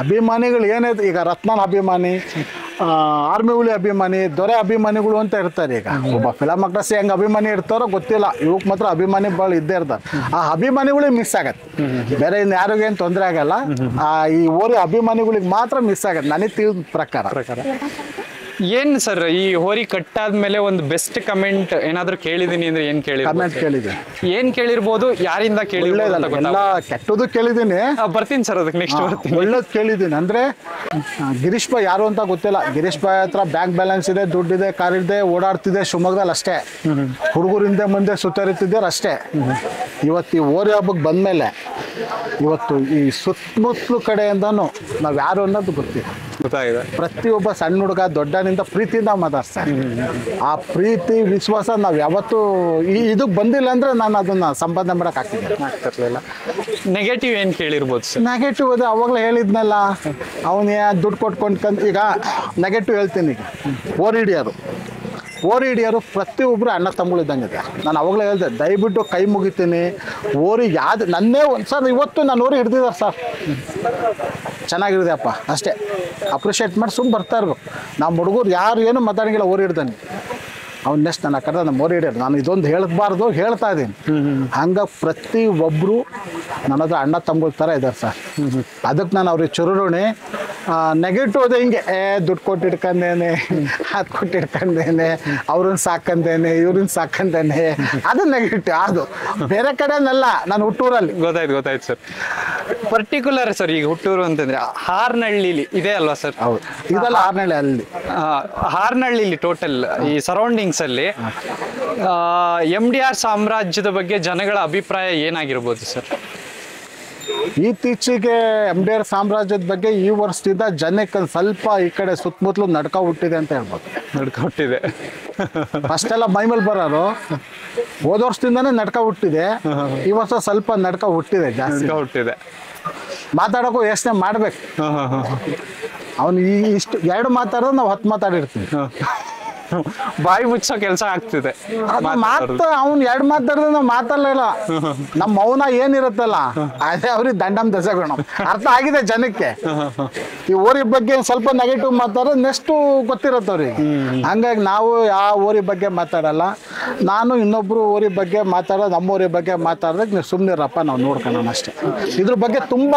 [SPEAKER 1] ಅಭಿಮಾನಿಗಳು ಏನಿದೆ, ಈಗ ರತ್ನನ್ ಅಭಿಮಾನಿ, ಆರ್ಮಿ ಹುಲಿ ಅಭಿಮಾನಿ, ದೊರೆ ಅಭಿಮಾನಿಗಳು ಅಂತ ಇರ್ತಾರೆ. ಈಗ ಒಬ್ಬ ಫಿಲಮ್ ಆಕ್ಟರ್ಸ್ ಹೆಂಗ್ ಅಭಿಮಾನಿ ಇರ್ತಾರೋ ಗೊತ್ತಿಲ್ಲ, ಇವಕ್ ಮಾತ್ರ ಅಭಿಮಾನಿ ಭಾಳ ಇದ್ದೇ ಇರ್ತಾರೆ. ಆ ಅಭಿಮಾನಿಗಳಿಗೆ ಮಿಸ್ ಆಗತ್ತೆ, ಬೇರೆ ಇನ್ನು ಯಾರಿಗೇನು ತೊಂದರೆ ಆಗಲ್ಲ. ಈ ಓರಿ ಅಭಿಮಾನಿಗಳಿಗೆ ಮಾತ್ರ ಮಿಸ್ ಆಗತ್ತೆ ನನಗೆ ತಿಳಿದ ಪ್ರಕಾರ.
[SPEAKER 3] ಏನ್ ಸರ್ ಈ ಹೋರಿ ಕಟ್ಟಾದ್ಮೇಲೆ ಒಂದು ಬೆಸ್ಟ್ ಕಮೆಂಟ್ ಏನಾದ್ರು ಕೇಳಿದೀನಿ ಅಂದ್ರೆ ಏನ್
[SPEAKER 1] ಕಮೆಂಟ್ ಕೇಳಿದೆ?
[SPEAKER 3] ಏನ್ ಕೇಳಿರ್ಬೋದು, ಯಾರಿಂದ ಕೇಳಿಲ್ಲ?
[SPEAKER 1] ಎಲ್ಲ ಕೆಟ್ಟದ್ದು ಕೇಳಿದ್ದೀನಿ.
[SPEAKER 3] ಬರ್ತೀನಿ ಸರ್, ಅದಕ್ಕೆ ನೆಕ್ಸ್ಟ್ ಬರ್ತೀನಿ.
[SPEAKER 1] ಒಳ್ಳೇದು ಕೇಳಿದ್ದೀನಿ. ಅಂದ್ರೆ ಗಿರೀಶ್ ಬಾಯ್ ಯಾರು ಅಂತ ಗೊತ್ತಿಲ್ಲ. ಗಿರೀಶ್ ಬಾಯ್ ಹತ್ರ ಬ್ಯಾಂಕ್ ಬ್ಯಾಲೆನ್ಸ್ ಇದೆ, ದುಡ್ಡಿದೆ, ಕಾರ್ ಇದೆ, ಓಡಾಡ್ತಿದೆ ಶಿವಮೊಗ್ಗದಲ್ಲಿ ಅಷ್ಟೇ. ಹುಡುಗರಿಂದ ಮುಂದೆ ಸುತ್ತರಿತಿದ್ದಾರೆ ಅಷ್ಟೇ. ಇವತ್ತು ಈ ಓರಿ ಹಬ್ಬಕ್ಕೆ ಬಂದ್ಮೇಲೆ ಇವತ್ತು ಈ ಸುತ್ತಮುತ್ತಲು ಕಡೆಯಿಂದನೂ ನಾವು ಯಾರು ಅನ್ನೋದು ಗೊತ್ತಾಗಿದೆ. ಪ್ರತಿಯೊಬ್ಬ ಸಣ್ಣ ಹುಡುಗ ದೊಡ್ಡನಿಂದ ಪ್ರೀತಿಯಿಂದ ಮಾತಾಡ್ತಾರೆ. ಆ ಪ್ರೀತಿ ವಿಶ್ವಾಸ ನಾವು ಯಾವತ್ತೂ ಇದಕ್ಕೆ ಬಂದಿಲ್ಲ ಅಂದ್ರೆ ನಾನು ಅದನ್ನ ಸಂಪಾದನೆ ಮಾಡಕ್ ಆಗ್ತಿರ್ಲಿಲ್ಲ.
[SPEAKER 3] ನೆಗೆಟಿವ್ ಏನ್ ಕೇಳಿರ್ಬೋದು ಸರ್?
[SPEAKER 1] ನೆಗೆಟಿವ್ ಅದು ಅವಾಗಲೇ ಹೇಳಿದ್ನಲ್ಲ, ಅವನೇ ದುಡ್ಡು ಕೊಟ್ಕೊಂಡು. ಈಗ ನೆಗೆಟಿವ್ ಹೇಳ್ತೀನಿ. ಈಗ ಓರಿ ಹಿಡಿಯೋರು ಪ್ರತಿಯೊಬ್ಬರು ಅಣ್ಣ ತಮ್ಮಗಳು ಇದ್ದಂಗಿದೆ. ನಾನು ಅವಾಗಲೇ ಹೇಳಿದೆ, ದಯವಿಟ್ಟು ಕೈ ಮುಗಿತೀನಿ. ಓರಿ ಯಾವ್ದು ನನ್ನೇ ಸರ್, ಇವತ್ತು ನಾನು ಓರಿ ಹಿಡ್ದಿದ್ದಾರೆ ಸರ್, ಚೆನ್ನಾಗಿರಿದೆಯಪ್ಪ ಅಷ್ಟೇ, ಅಪ್ರಿಷಿಯೇಟ್ ಮಾಡಿ ಸುಮ್ಮನೆ ಬರ್ತಾ ಇರ್ಬೇಕು. ನಮ್ಮ ಹುಡುಗರು ಯಾರು ಏನು ಮಾತಾಡಂಗಿಲ್ಲ, ಓರಿ ಹಿಡ್ದಾನೆ ಅವ್ನು ನೆಕ್ಸ್ಟ್ ನನ್ನ ಕರೆದ ನಮ್ಮ ಓರಿ ಹಿಡಿಯೋರು. ನಾನು ಇದೊಂದು ಹೇಳಬಾರ್ದು, ಹೇಳ್ತಾ ಇದ್ದೀನಿ. ಹಂಗೆ ಪ್ರತಿಯೊಬ್ಬರು ನನ್ನದು ಅಣ್ಣ ತಮ್ಮಗಳ ಥರ ಇದ್ದಾರೆ ಸರ್. ಅದಕ್ಕೆ ನಾನು ಅವ್ರಿಗೆ ಚುರುರುಣಿ. ನೆಗೆಟಿವ್ ಅದೇ ಹಿಂಗೆ ದುಡ್ಡು ಕೊಟ್ಟು ಇಟ್ಕೊಂಡೇನೆ, ಅದು ಕೊಟ್ಟು ಇಟ್ಕೊಂಡೇನೆ, ಅವ್ರನ್ನ ಸಾಕಂದೇನೆ, ಇವ್ರನ್ನ ಸಾಕಂದೇನೆ, ಅದು ನೆಗೆಟಿವ್. ಅದು ಬೇರೆ ಕಡೆನಲ್ಲ, ನಾನು ಹುಟ್ಟೂರಲ್ಲಿ.
[SPEAKER 3] ಗೊತ್ತಾಯ್ತು ಸರ್. ಪರ್ಟಿಕ್ಯುಲರ್ ಸರ್, ಈಗ ಹುಟ್ಟೂರು ಅಂತಂದ್ರೆ ಹಾರ್ನಹಳ್ಳಿಲಿ ಇದೆ ಅಲ್ವಾ ಸರ್?
[SPEAKER 1] ಹೌದು, ಇದೆಲ್ಲ ಹಾರ್ನಹಳ್ಳಿ. ಅಲ್ಲಿ
[SPEAKER 3] ಹಾರ್ನಹಳ್ಳಿಲಿ ಟೋಟಲ್ ಈ ಸರೌಂಡಿಂಗ್ಸ್ ಅಲ್ಲಿ MDR ಸಾಮ್ರಾಜ್ಯದ ಬಗ್ಗೆ ಜನಗಳ ಅಭಿಪ್ರಾಯ ಏನಾಗಿರ್ಬೋದು ಸರ್?
[SPEAKER 1] ಇತ್ತೀಚೆಗೆ MDR ಸಾಮ್ರಾಜ್ಯದ ಬಗ್ಗೆ ಈ ವರ್ಷದಿಂದ ಜನಕ್ಕೆ ಸ್ವಲ್ಪ ಈ ಕಡೆ ಸುತ್ತಮುತ್ತಲು ನಡ್ಕ ಹುಟ್ಟಿದೆ ಅಂತ ಹೇಳ್ಬೋದು.
[SPEAKER 3] ನಡ್ಕ ಹುಟ್ಟಿದೆ.
[SPEAKER 1] ಅಷ್ಟೆಲ್ಲ ಮೈಮೇಲೆ ಬರೋರು ಹೋದ ವರ್ಷದಿಂದಾನೇ ನಡ್ಕ ಹುಟ್ಟಿದೆ. ಈ ವರ್ಷ ಸ್ವಲ್ಪ ನಡ್ಕ ಹುಟ್ಟಿದೆ, ಜಾಸ್ತಿ
[SPEAKER 3] ಹುಟ್ಟಿದೆ.
[SPEAKER 1] ಮಾತಾಡೋಕ್ಕೂ ಯೋಚನೆ ಮಾಡ್ಬೇಕು. ಅವನು ಇಷ್ಟು 2 ಮಾತಾಡಿದ್ರೆ ನಾವು 10 ಮಾತಾಡಿರ್ತೀವಿ.
[SPEAKER 3] ಬಾಯಿ ಮುಚ್ಚೋ ಕೆಲಸ ಆಗ್ತಿದೆ.
[SPEAKER 1] ಮಾತು ಅವ್ನು 2 ಮಾತಾಡಿದ್ರೆ ನಾವು ಮಾತಾಡಲಿಲ್ಲ. ನಮ್ಮ ಮೌನ ಏನಿರುತ್ತಲ್ಲ ಅದೇ ಅವ್ರಿಗೆ ದಂಡಮ್ ದಸಗುಣ ಅರ್ಥ ಆಗಿದೆ ಜನಕ್ಕೆ. ಈ ಓರಿ ಬಗ್ಗೆ ಸ್ವಲ್ಪ ನೆಗೆಟಿವ್ ಮಾತಾಡೋದು ನೆಕ್ಸ್ಟು ಗೊತ್ತಿರುತ್ತೆ ಅವ್ರಿಗೆ. ಹಂಗಾಗಿ ನಾವು ಯಾವ ಓರಿ ಬಗ್ಗೆ ಮಾತಾಡಲ್ಲ. ನಾನು ಇನ್ನೊಬ್ರು ಓರಿ ಬಗ್ಗೆ ಮಾತಾಡೋದು, ನಮ್ಮ ಓರಿ ಬಗ್ಗೆ ಮಾತಾಡೋದಕ್ಕೆ ನೀವು ಸುಮ್ಮನಿರಪ್ಪ, ನಾವು ನೋಡ್ಕೊಳ್ಳೋಣ ಅಷ್ಟೇ. ಇದ್ರ ಬಗ್ಗೆ ತುಂಬ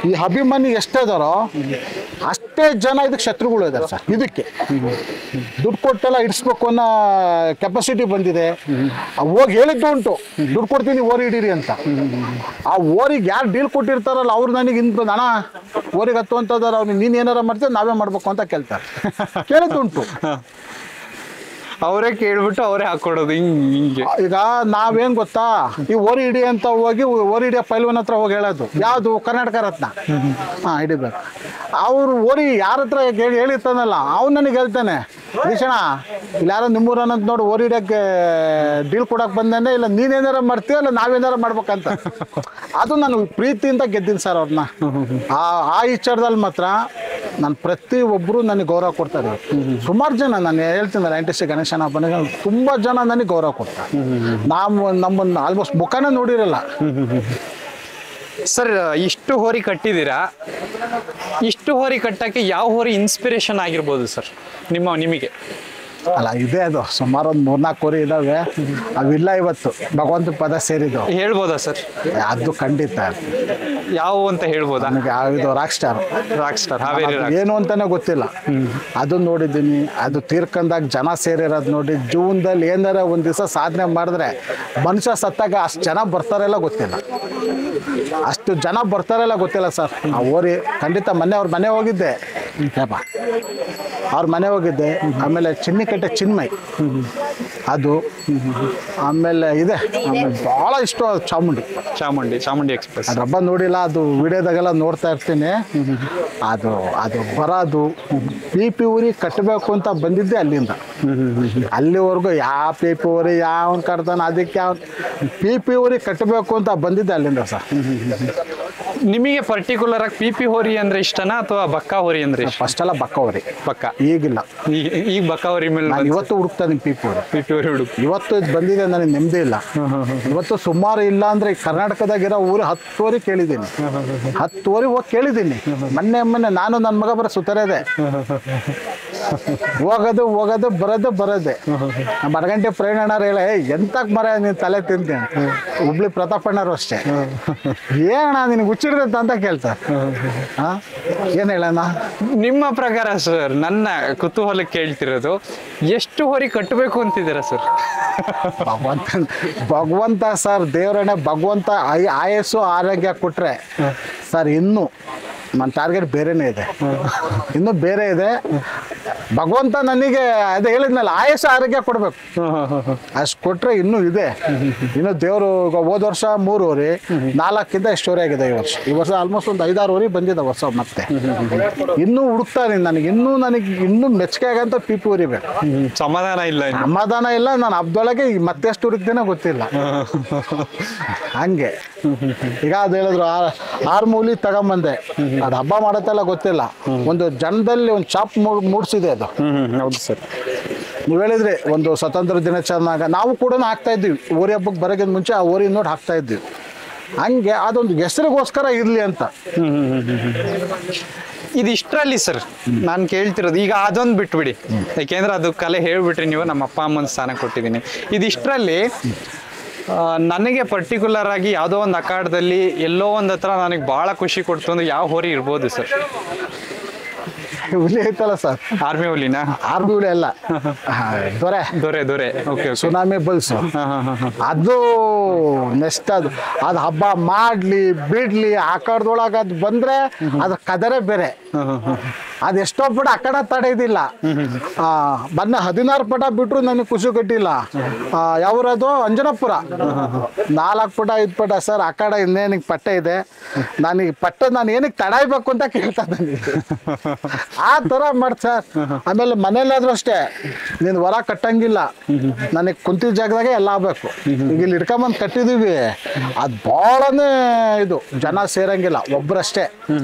[SPEAKER 1] ಈ ಅಭಿಮಾನಿ ಎಷ್ಟಿದಾರೋ ಅಷ್ಟೇ ಜನ ಇದಕ್ಕೆ ಶತ್ರುಗಳು ಇದ್ದಾರೆ ಸರ್. ಇದಕ್ಕೆ ದುಡ್ಡು ಕೊಟ್ಟೆಲ್ಲ ಇಡಿಸ್ಬೇಕು ಅನ್ನೋ ಕೆಪಾಸಿಟಿ ಬಂದಿದೆ. ಹೋಗಿ ಹೇಳಿದ್ದು ಉಂಟು, ದುಡ್ಡು ಕೊಡ್ತೀನಿ ಓರಿ ಹಿಡೀರಿ ಅಂತ. ಆ ಓರಿಗೆ ಯಾರು ಡೀಲ್ ಕೊಟ್ಟಿರ್ತಾರಲ್ಲ ಅವ್ರು ನನಗೆ ಹಣ ಓರಿಗೆ ಹತ್ತುವಂಥದ್ದಾರ ಅವ್ನಿಗೆ ನೀನು ಏನಾರ ಮಾಡ್ತೀವಿ ನಾವೇ ಮಾಡ್ಬೇಕು ಅಂತ ಕೇಳ್ತಾರೆ. ಕೇಳಿದ್ದುಂಟು.
[SPEAKER 3] ಅವರೇ ಕೇಳ್ಬಿಟ್ಟು ಅವರೇ ಹಾಕೊಡೋದು ಹಿಂಗೆ.
[SPEAKER 1] ಈಗ ನಾವೇನ್ ಗೊತ್ತಾ, ಈ ಓರಿ ಹಿಡಿ ಅಂತ ಹೋಗಿ ಓರಿ ಹಿಡಿಯೋ ಪೈಲ್ವನ್ ಹತ್ರ ಹೋಗಿ ಹೇಳೋದು ಯಾವುದು ಕರ್ನಾಟಕ ರತ್ನ ಹಿಡಿಬೇಕು. ಅವ್ರು ಓರಿ ಯಾರ ಹತ್ರ ಹೇಳಿರ್ತಾನಲ್ಲ ಅವ್ನು ನನಗೆ ಹೇಳ್ತಾನೆ, ಭೀಷಣ ಇಲ್ಲಿ ಯಾರೋ ನಿಮ್ಮೂರ ಅನ್ನೋದು ನೋಡಿ ಓರಿ ಹಿಡಿಯೋಕ್ಕೆ ಡೀಲ್ ಕೊಡಕ್ಕೆ ಬಂದಾನೆ, ಇಲ್ಲ ನೀನೇನಾರ ಮಾಡ್ತೀಯ ಇಲ್ಲ ನಾವೇನಾರ ಮಾಡ್ಬೇಕಂತ. ಅದು ನಾನು ಪ್ರೀತಿಯಿಂದ ಗೆದ್ದೀನಿ ಸರ್ ಅವ್ರನ್ನ. ಆ ವಿಚಾರದಲ್ಲಿ ಮಾತ್ರ ನಾನು ಪ್ರತಿಯೊಬ್ಬರು ನನಗೆ ಗೌರವ ಕೊಡ್ತಾರೆ. ಸುಮಾರು ಜನ ನಾನು ಹೇಳ್ತೀನಿ 96 ಗಣೇಶನ ಹಬ್ಬನಿಗೆ ತುಂಬ ಜನ ನನಗೆ ಗೌರವ ಕೊಡ್ತಾರೆ. ನಮ್ಮನ್ನು ಆಲ್ಮೋಸ್ಟ್ ಮುಖನೇ ನೋಡಿರಲ್ಲ.
[SPEAKER 3] ಸರ್ ಇಷ್ಟು ಹೋರಿ ಕಟ್ಟಿದ್ದೀರಾ, ಇಷ್ಟು ಹೋರಿ ಕಟ್ಟಕ್ಕೆ ಯಾವ ಹೋರಿ ಇನ್ಸ್ಪಿರೇಷನ್ ಆಗಿರ್ಬೋದು ಸರ್ ನಿಮಗೆ?
[SPEAKER 1] ಅಲ್ಲ ಇದೆ, ಅದು ಸುಮಾರು ಒಂದು 3-4 ಹೋರಿ ಇದಾವೆ. ಅವಿಲ್ಲ ಇವತ್ತು ಭಗವಂತ ಪದ ಸೇರಿದ್ದು.
[SPEAKER 3] ಹೇಳ್ಬೋದಾ ಸರ್?
[SPEAKER 1] ಅದು ಖಂಡಿತ.
[SPEAKER 3] ಯಾವ ಅಂತ ಹೇಳ್ಬೋದಾ?
[SPEAKER 1] ನನಗೆ ಇದು ರಾಕ್ ಸ್ಟಾರ್
[SPEAKER 3] ಹಾವೇರಿ
[SPEAKER 1] ಏನು ಅಂತಾನೆ ಗೊತ್ತಿಲ್ಲ. ಅದು ನೋಡಿದ್ದೀನಿ. ಅದು ತೀರ್ಕೊಂಡಾಗ ಜನ ಸೇರಿರೋದು ನೋಡಿ. ಜೀವನದಲ್ಲಿ ಏನಾರ ಒಂದು ದಿವಸ ಸಾಧನೆ ಮಾಡಿದ್ರೆ ಮನುಷ್ಯ ಸತ್ತಾಗ ಅಷ್ಟು ಜನ ಬರ್ತಾರೆಲ್ಲ ಗೊತ್ತಿಲ್ಲ. ಅಷ್ಟು ಜನ ಬರ್ತಾರೆಲ್ಲ ಗೊತ್ತಿಲ್ಲ ಸರ್. ಆ ಓರಿ ಖಂಡಿತ ಮೊನ್ನೆ ಅವ್ರ ಮನೆ ಹೋಗಿದ್ದೆ. ಅವ್ರ ಮನೆ ಹೋಗಿದ್ದೆ. ಆಮೇಲೆ ಚಿನ್ನಿಕಟ್ಟೆ ಚಿನ್ಮಯ್ ಅದು. ಆಮೇಲೆ ಇದೆ ಭಾಳ ಇಷ್ಟ
[SPEAKER 3] ಚಾಮುಂಡಿ ಎಕ್ಸ್ಪ್ರೆಸ್.
[SPEAKER 1] ಅದು ಹಬ್ಬ ನೋಡಿಲ್ಲ, ಅದು ವಿಡಿಯೋದಾಗೆಲ್ಲ ನೋಡ್ತಾ ಇರ್ತೀನಿ. ಅದು ಬರೋದು ಪಿ ಊರಿ ಕಟ್ಟಬೇಕು ಅಂತ ಬಂದಿದ್ದೆ ಅಲ್ಲಿಂದ. ಅಲ್ಲಿವರೆಗೂ ಯಾವ ಪಿ ಊರಿ ಯಾವನ್ ಕಟ್ತಾನೆ, ಅದಕ್ಕೆ ಯಾವ ಪಿ ಊರಿ ಕಟ್ಟಬೇಕು ಅಂತ ಬಂದಿದ್ದೆ ಅಲ್ಲಿಂದ ಸರ್.
[SPEAKER 3] ನಿಮಗೆ ಪರ್ಟಿಕ್ಯುಲರ್ ಆಗಿ ಪಿ ಹೋರಿ ಅಂದ್ರೆ ಇಷ್ಟನಾ ಅಥವಾ ಬಕ್ಕ ಹೋರಿ ಅಂದ್ರೆ ಇಷ್ಟ?
[SPEAKER 1] ಫಸ್ಟ್ ಎಲ್ಲ ಬಕ್ಕ ಹೋರಿ. ಈಗಿಲ್ಲ.
[SPEAKER 3] ಈಗ ಬಕ್ಕ ಹೋರಿ ಮೇಲೆ
[SPEAKER 1] ನಾನು ಇವತ್ತು ಹುಡುಕ್ತಾನೆ ಪಿ ಹೋರಿ
[SPEAKER 3] ಹುಡುಕ್.
[SPEAKER 1] ಇವತ್ತು ಇದು ಬಂದಿದೆ, ನನಗೆ ನೆಮ್ಮದಿ ಇಲ್ಲ. ಇವತ್ತು ಸುಮಾರು ಇಲ್ಲ ಅಂದ್ರೆ ಕರ್ನಾಟಕದಾಗಿರೋ ಊರು 10 ಹೋರಿ ಕೇಳಿದ್ದೀನಿ. 10 ಹೋರಿ ಹೋಗಿ ಕೇಳಿದ್ದೀನಿ. ಮೊನ್ನೆ ನಾನು ನನ್ನ ಮಗ ಬರೋ ಸುತ್ತರದೆ ಹೋಗೋದು ಬರೋದೆ. ಬರಗಂಟೆ ಪ್ರಯಾಣ ಹೇಳ ಎಂತಕ್ ಮರ ನೀನು ತಲೆ ತಿಂತೀನಿ. ಹುಬ್ಳಿ ಪ್ರತಾಪಣ್ಣರು ಅಷ್ಟೇ, ಏನಣ್ಣ ನಿನಗೆ ಹುಚ್ಚಿಡ್ದಂತ ಅಂತ ಕೇಳ್ತಾರೆ. ಏನ್ ಹೇಳೋಣ?
[SPEAKER 3] ನಿಮ್ಮ ಪ್ರಕಾರ ಸರ್, ನನ್ನ ಕುತೂಹಲ ಕೇಳ್ತಿರೋದು, ಎಷ್ಟು ಹೋರಿ ಕಟ್ಟಬೇಕು ಅಂತಿದ್ದೀರಾ ಸರ್?
[SPEAKER 1] ಭಗವಂತ ಸರ್, ದೇವರನ್ನ ಭಗವಂತ ಆಯಸ್ಸು ಆರೋಗ್ಯ ಕೊಟ್ರೆ ಸರ್, ಇನ್ನೂ ನನ್ನ ಟಾರ್ಗೆಟ್ ಬೇರೆನೇ ಇದೆ. ಇನ್ನೂ ಬೇರೆ ಇದೆ. ಭಗವಂತ ನನಗೆ ಅದು ಹೇಳಿದ್ನಲ್ಲ, ಆಯಸ್ಸು ಆರೋಗ್ಯ ಕೊಡ್ಬೇಕು. ಅಷ್ಟು ಕೊಟ್ರೆ ಇನ್ನೂ ಇದೆ. ಇನ್ನು ದೇವರು ಹೋದ ವರ್ಷ 3 ಹೋರಿ, 4ಕ್ಕಿಂತ ಎಷ್ಟು ಹೋರಿ ಆಗಿದೆ ಈ ವರ್ಷ ಆಲ್ಮೋಸ್ಟ್ ಒಂದು 5-6 ಹೋರಿ ಬಂದಿದೆ ವರ್ಷ. ಮತ್ತೆ ಇನ್ನೂ ಹುಡುಕ್ತಾನೆ. ನನಗೆ ಇನ್ನೂ ಮೆಚ್ಚುಗೆ ಆಗಂತ ಪಿ ಹೋರಿ ಬೇಕು.
[SPEAKER 3] ಸಮಾಧಾನ ಇಲ್ಲ.
[SPEAKER 1] ನಾನು ಹಬ್ಬದೊಳಗೆ ಮತ್ತೆಷ್ಟು ಹುಡುಕ್ತೇನೆ ಗೊತ್ತಿಲ್ಲ. ಹಂಗೆ ಈಗ ಅದು ಹೇಳಿದ್ರು 6 ಮೂಲಿ ತಗೊಂಬಂದೆ. ಅದು ಹಬ್ಬ ಮಾಡತ್ತೆಲ್ಲ ಗೊತ್ತಿಲ್ಲ. ಒಂದು ಜನದಲ್ಲಿ ಒಂದು ಚಾಪ್ ಮೂಡಿಸಿದೆ ಅದು.
[SPEAKER 3] ಹೌದು ಸರ್.
[SPEAKER 1] ನೀವು ಹೇಳಿದ್ರಿ ಒಂದು ಸ್ವತಂತ್ರ ದಿನಾಚರಣೆಯಾಗ ನಾವು ಕೂಡ ಹಾಕ್ತಾ ಇದ್ವಿ. ಓರಿ ಹಬ್ಬಕ್ಕೆ ಬರೋಕ್ಕಿಂತ ಮುಂಚೆ ಆ ಓರಿ ನೋಡಿ ಹಾಕ್ತಾ ಇದ್ವಿ. ಹಂಗೆ ಅದೊಂದು ಹೆಸರಿಗೋಸ್ಕರ ಇರಲಿ ಅಂತ.
[SPEAKER 3] ಇದಿಷ್ಟರಲ್ಲಿ ಸರ್ ನಾನು ಕೇಳ್ತಿರೋದು, ಈಗ ಅದೊಂದು ಬಿಟ್ಬಿಡಿ, ಯಾಕೆಂದ್ರೆ ಅದು ಕಲೆ ಹೇಳ್ಬಿಟ್ರಿ ನೀವು. ನಮ್ಮ ಅಪ್ಪ ಅಮ್ಮನ ಸ್ಥಾನ ಕೊಟ್ಟಿದ್ದೀನಿ. ಇದಿಷ್ಟರಲ್ಲಿ ನನಗೆ ಪರ್ಟಿಕ್ಯುಲರ್ ಆಗಿ ಯಾವುದೋ ಒಂದು ಅಖಾಡದಲ್ಲಿ ಎಲ್ಲೋ ಒಂದು ಹತ್ರ ನನಗೆ ಭಾಳ ಖುಷಿ ಕೊಡ್ತು ಅಂದ್ರೆ ಯಾವ ಹೋರಿ ಇರ್ಬೋದು ಸರ್?
[SPEAKER 1] ಹುಲಿ ಐತಲ್ಲ ಸರ್,
[SPEAKER 3] ಆರ್ಮಿ ಹುಲಿನಾ?
[SPEAKER 1] ಆರ್ಮಿ ಹುಲಿ ಅಲ್ಲ, ದೊರೆ.
[SPEAKER 3] ಓಕೆ.
[SPEAKER 1] ಸುನಾಮಿ ಬಲ್ಸು. ಅದು ನೆಕ್ಸ್ಟ್ ಅದು ಹಬ್ಬ ಮಾಡ್ಲಿ ಬಿಡ್ಲಿ ಆಕಾರದೊಳಗೆ ಅದು ಬಂದ್ರೆ ಅದ್ರ ಕದರೇ ಬೇರೆ. ಅದು ಎಷ್ಟೋ ಪಟ ಆ ಕಡೆ ತಡೆಯೋದಿಲ್ಲ. ಮೊನ್ನೆ 16 ಪಟ ಬಿಟ್ರು ನನಗೆ ಖುಷಿ ಕಟ್ಟಿಲ್ಲ. ಯಾವ್ರದು ಅಂಜನಾಪುರ 4 ಪಟ 5 ಪಟ ಸರ್. ಆ ಕಡೆ ಇನ್ನೇನಿಗೆ ಪಟ್ಟೆ ಇದೆ. ನನಗೆ ಪಟ್ಟೆ ನಾನು ಏನಕ್ಕೆ ತಡಾಯ್ಬೇಕು ಅಂತ ಕೇಳ್ತಾ ನನಗೆ. ಆ ಥರ ಮಾಡಿ ಸರ್. ಆಮೇಲೆ ಮನೇಲಾದ್ರೂ ಅಷ್ಟೇ, ನೀನು ಹೊರ ಕಟ್ಟಂಗಿಲ್ಲ, ನನಗೆ ಕುಂತಿದ್ದ ಜಾಗದಾಗೆ ಎಲ್ಲ ಆಗ್ಬೇಕು. ಈಗ ಇಲ್ಲಿ ಹಿಡ್ಕೊಂಬಂದು ಕಟ್ಟಿದೀವಿ, ಅದು ಭಾಳನೇ ಇದು ಜನ ಸೇರಂಗಿಲ್ಲ. ಒಬ್ರಷ್ಟೇ,